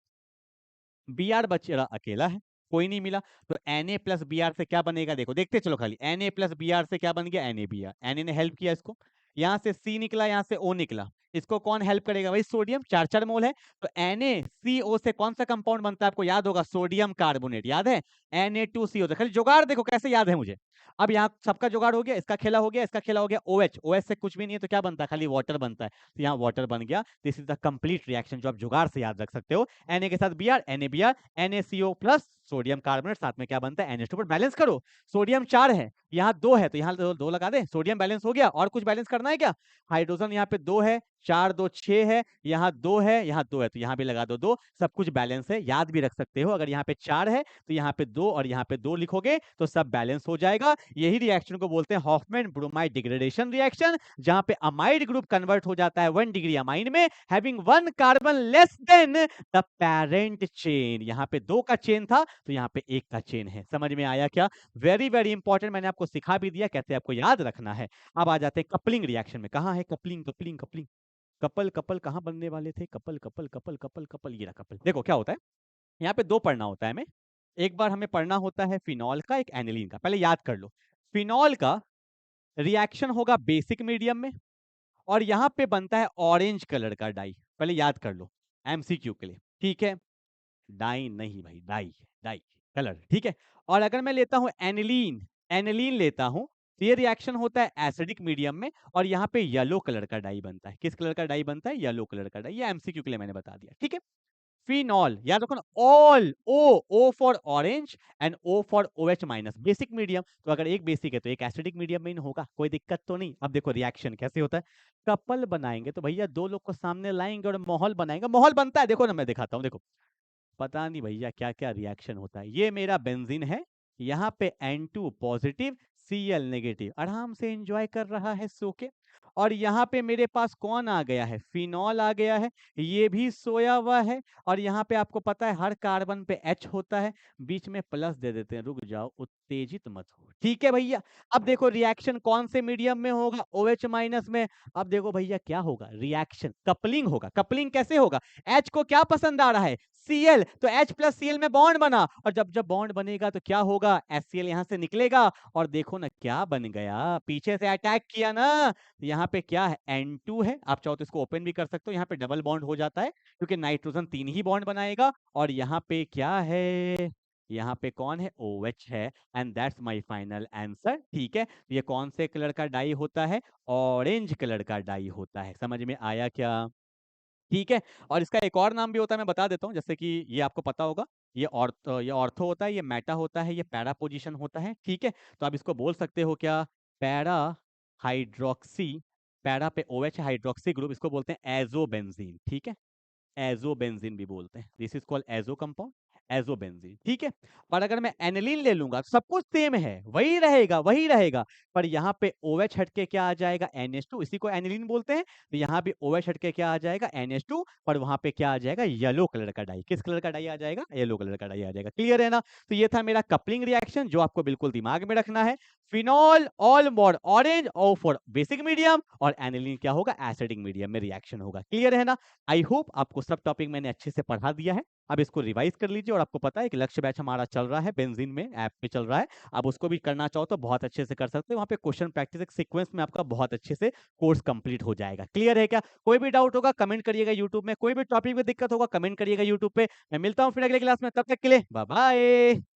Speaker 1: Br बचा अकेला है, कोई नहीं मिला, तो Na प्लस Br से क्या बनेगा? देखो देखते चलो खाली, Na प्लस Br से क्या बन गया? NaBr। Na ने हेल्प किया इसको, यहाँ से C निकला, यहाँ से O निकला, इसको कौन हेल्प करेगा? भाई सोडियम, 4 मोल है। तो NaCO से कौन सा कंपाउंड बनता है? आपको याद होगा, सोडियम कार्बोनेट, याद है? Na2CO। तो खाली जुगाड़ देखो कैसे याद है मुझे। अब यहाँ सबका जुगाड़ हो गया, इसका खेला हो गया, इसका खेला हो गया। OH से कुछ भी नहीं है तो क्या बनता है? खाली वाटर बनता है। तो यहाँ वाटर बन गया। This is the complete reaction जो आप जुगाड़ से याद रख सकते हो। Na के साथ Br, NaBr, NaCO plus sodium carbonate, साथ में क्या बनता है? NH2। पर बैलेंस करो, सोडियम 4 है, यहाँ 2 है, तो यहाँ 2 लगा दे, सोडियम बैलेंस हो गया। और कुछ बैलेंस करना है क्या? हाइड्रोजन यहाँ पे 2 है, 4 2 6 है, यहाँ 2 है, यहाँ 2 है, तो यहाँ भी लगा दो 2। सब कुछ बैलेंस है, याद भी रख सकते हो। अगर यहाँ पे 4 है तो यहाँ पे 2 और यहाँ पे 2 लिखोगे तो सब बैलेंस हो जाएगा। यही रिएक्शन को बोलते हैं हॉफमैन ब्रोमाइड डिग्रेडेशन रिएक्शन, जहां पे अमाइड ग्रुप कन्वर्ट हो जाता है 1 डिग्री अमाइन में, having 1 carbon less than the parent chain. यहाँ पे 2 का चेन था तो यहाँ पे 1 का चेन है। समझ में आया क्या? वेरी वेरी इंपॉर्टेंट, मैंने आपको सिखा भी दिया कैसे आपको याद रखना है। अब आ जाते हैं कपलिंग रिएक्शन में। कहाँ है coupling? Coupling coupling couple couple कहाँ बनने वाले थे? Couple couple couple couple couple, ये रहा कपल। देखो क्या होता है, यहाँ पे 2 पढ़ना होता है हमें। एक बार हमें पढ़ना होता है फिनॉल का, एक एनिलीन का। पहले याद कर लो, फिनॉल का रिएक्शन होगा बेसिक मीडियम में, और यहाँ पे बनता है ऑरेंज कलर का डाई। पहले याद कर लो MCQ के लिए। ठीक है, डाई नहीं भाई, डाई, डाई कलर। ठीक है, और अगर मैं लेता हूं एनिलीन, एनिलीन लेता हूं, तो ये रिएक्शन होता है एसिडिक मीडियम में, और यहाँ पे येलो कलर का डाई बनता है। किस कलर का डाई बनता है? येलो कलर का डाई। ये MCQ के लिए मैंने बता दिया। ठीक है, फिनॉल याद रखो ना, all, O for orange and O for OH minus, basic medium. तो अगर एक बेसिक है तो एक एसिडिक मीडियम में ही होगा, कोई दिक्कत तो नहीं। अब देखो रिएक्शन कैसे होता है, कपल बनाएंगे तो भैया 2 लोग को सामने लाएंगे और माहौल बनाएंगे। माहौल बनता है, देखो ना मैं दिखाता हूँ। देखो, पता नहीं भैया क्या क्या रिएक्शन होता है। ये मेरा बेंजीन है, यहाँ पे N2 पॉजिटिव, Cl नेगेटिव आराम से एंजॉय कर रहा है सो के। और यहाँ पे मेरे पास कौन आ गया है, फिनॉल आ गया है, ये भी सोया हुआ है। और यहाँ पे आपको पता है हर कार्बन पे H होता है, बीच में प्लस दे देते हैं। रुक जाओ, उत्तेजित मत हो, ठीक है भैया। अब देखो रिएक्शन कौन से मीडियम में होगा, OH माइनस में। अब देखो भैया क्या होगा, रिएक्शन कपलिंग होगा। कपलिंग कैसे होगा, H को क्या पसंद आ रहा है, Cl, तो H प्लस Cl में बॉन्ड बना, और जब जब बॉन्ड बनेगा तो क्या होगा, HCl यहाँ से निकलेगा, और देखो ना क्या बन गया, पीछे से अटैक किया ना। यहाँ पे क्या है, N2 है, आप चाहो तो इसको ओपन भी कर सकते हो, यहाँ पे डबल बॉन्ड हो जाता है क्योंकि नाइट्रोजन 3 ही बॉन्ड बनाएगा। और यहाँ पे क्या है, यहाँ पे कौन है, OH है। And that's my final answer, ठीक है। ये कौन से कलर का डाई होता है, ऑरेंज कलर का डाई होता है। समझ में आया क्या, ठीक है। और इसका एक और नाम भी होता है, मैं बता देता हूँ, जैसे कि ये आपको पता होगा, ये ऑर्थो होता है, ये मेटा होता है, ये पैरा पोजीशन होता है, ठीक है। तो आप इसको बोल सकते हो क्या, पैरा हाइड्रोक्सी, पैरा पे OH हाइड्रोक्सी ग्रुप, इसको बोलते हैं एजोबेंजीन, ठीक है। एजोबेंजीन भी बोलते हैं, this is called azo compound, azobenzene, ठीक है। और अगर मैं एनिलीन ले लूंगा, सब कुछ सेम है, वही रहेगा वही रहेगा, पर यहाँ पे OH हटके क्या आ जाएगा, NH2, इसी को एनिलीन बोलते हैं। तो यहाँ भी OH हटके क्या आ जाएगा, NH2, पर वहां पे क्या आ जाएगा, येलो कलर का डाई। किस कलर का डाई आ जाएगा, येलो कलर का डाई आ जाएगा। क्लियर है ना। तो ये था मेरा कपलिंग रिएक्शन, जो आपको बिल्कुल दिमाग में रखना है। फिनॉल ऑल मोड ऑरेंज और फॉर बेसिक मीडियम, और एनिलीन क्या होगा, एसिडिक मीडियम में रिएक्शन होगा। क्लियर है ना। आई होप आपको सब टॉपिक मैंने अच्छे से पढ़ा दिया है। अब इसको रिवाइज कर लीजिए, और आपको पता है कि लक्ष्य बैच हमारा चल रहा है, बेंजीन में ऐप पे चल रहा है। अब उसको भी करना चाहो तो बहुत अच्छे से कर सकते हो, वहाँ पे क्वेश्चन प्रैक्टिस एक सीक्वेंस में आपका बहुत अच्छे से कोर्स कंप्लीट हो जाएगा। क्लियर है क्या, कोई भी डाउट होगा कमेंट करिएगा यूट्यूब में, कोई भी टॉपिक में दिक्कत होगा कमेंट करिएगा यूट्यूब पे। मैं मिलता हूँ फिर अगले क्लास में, तब तक के लिए बाय बाय।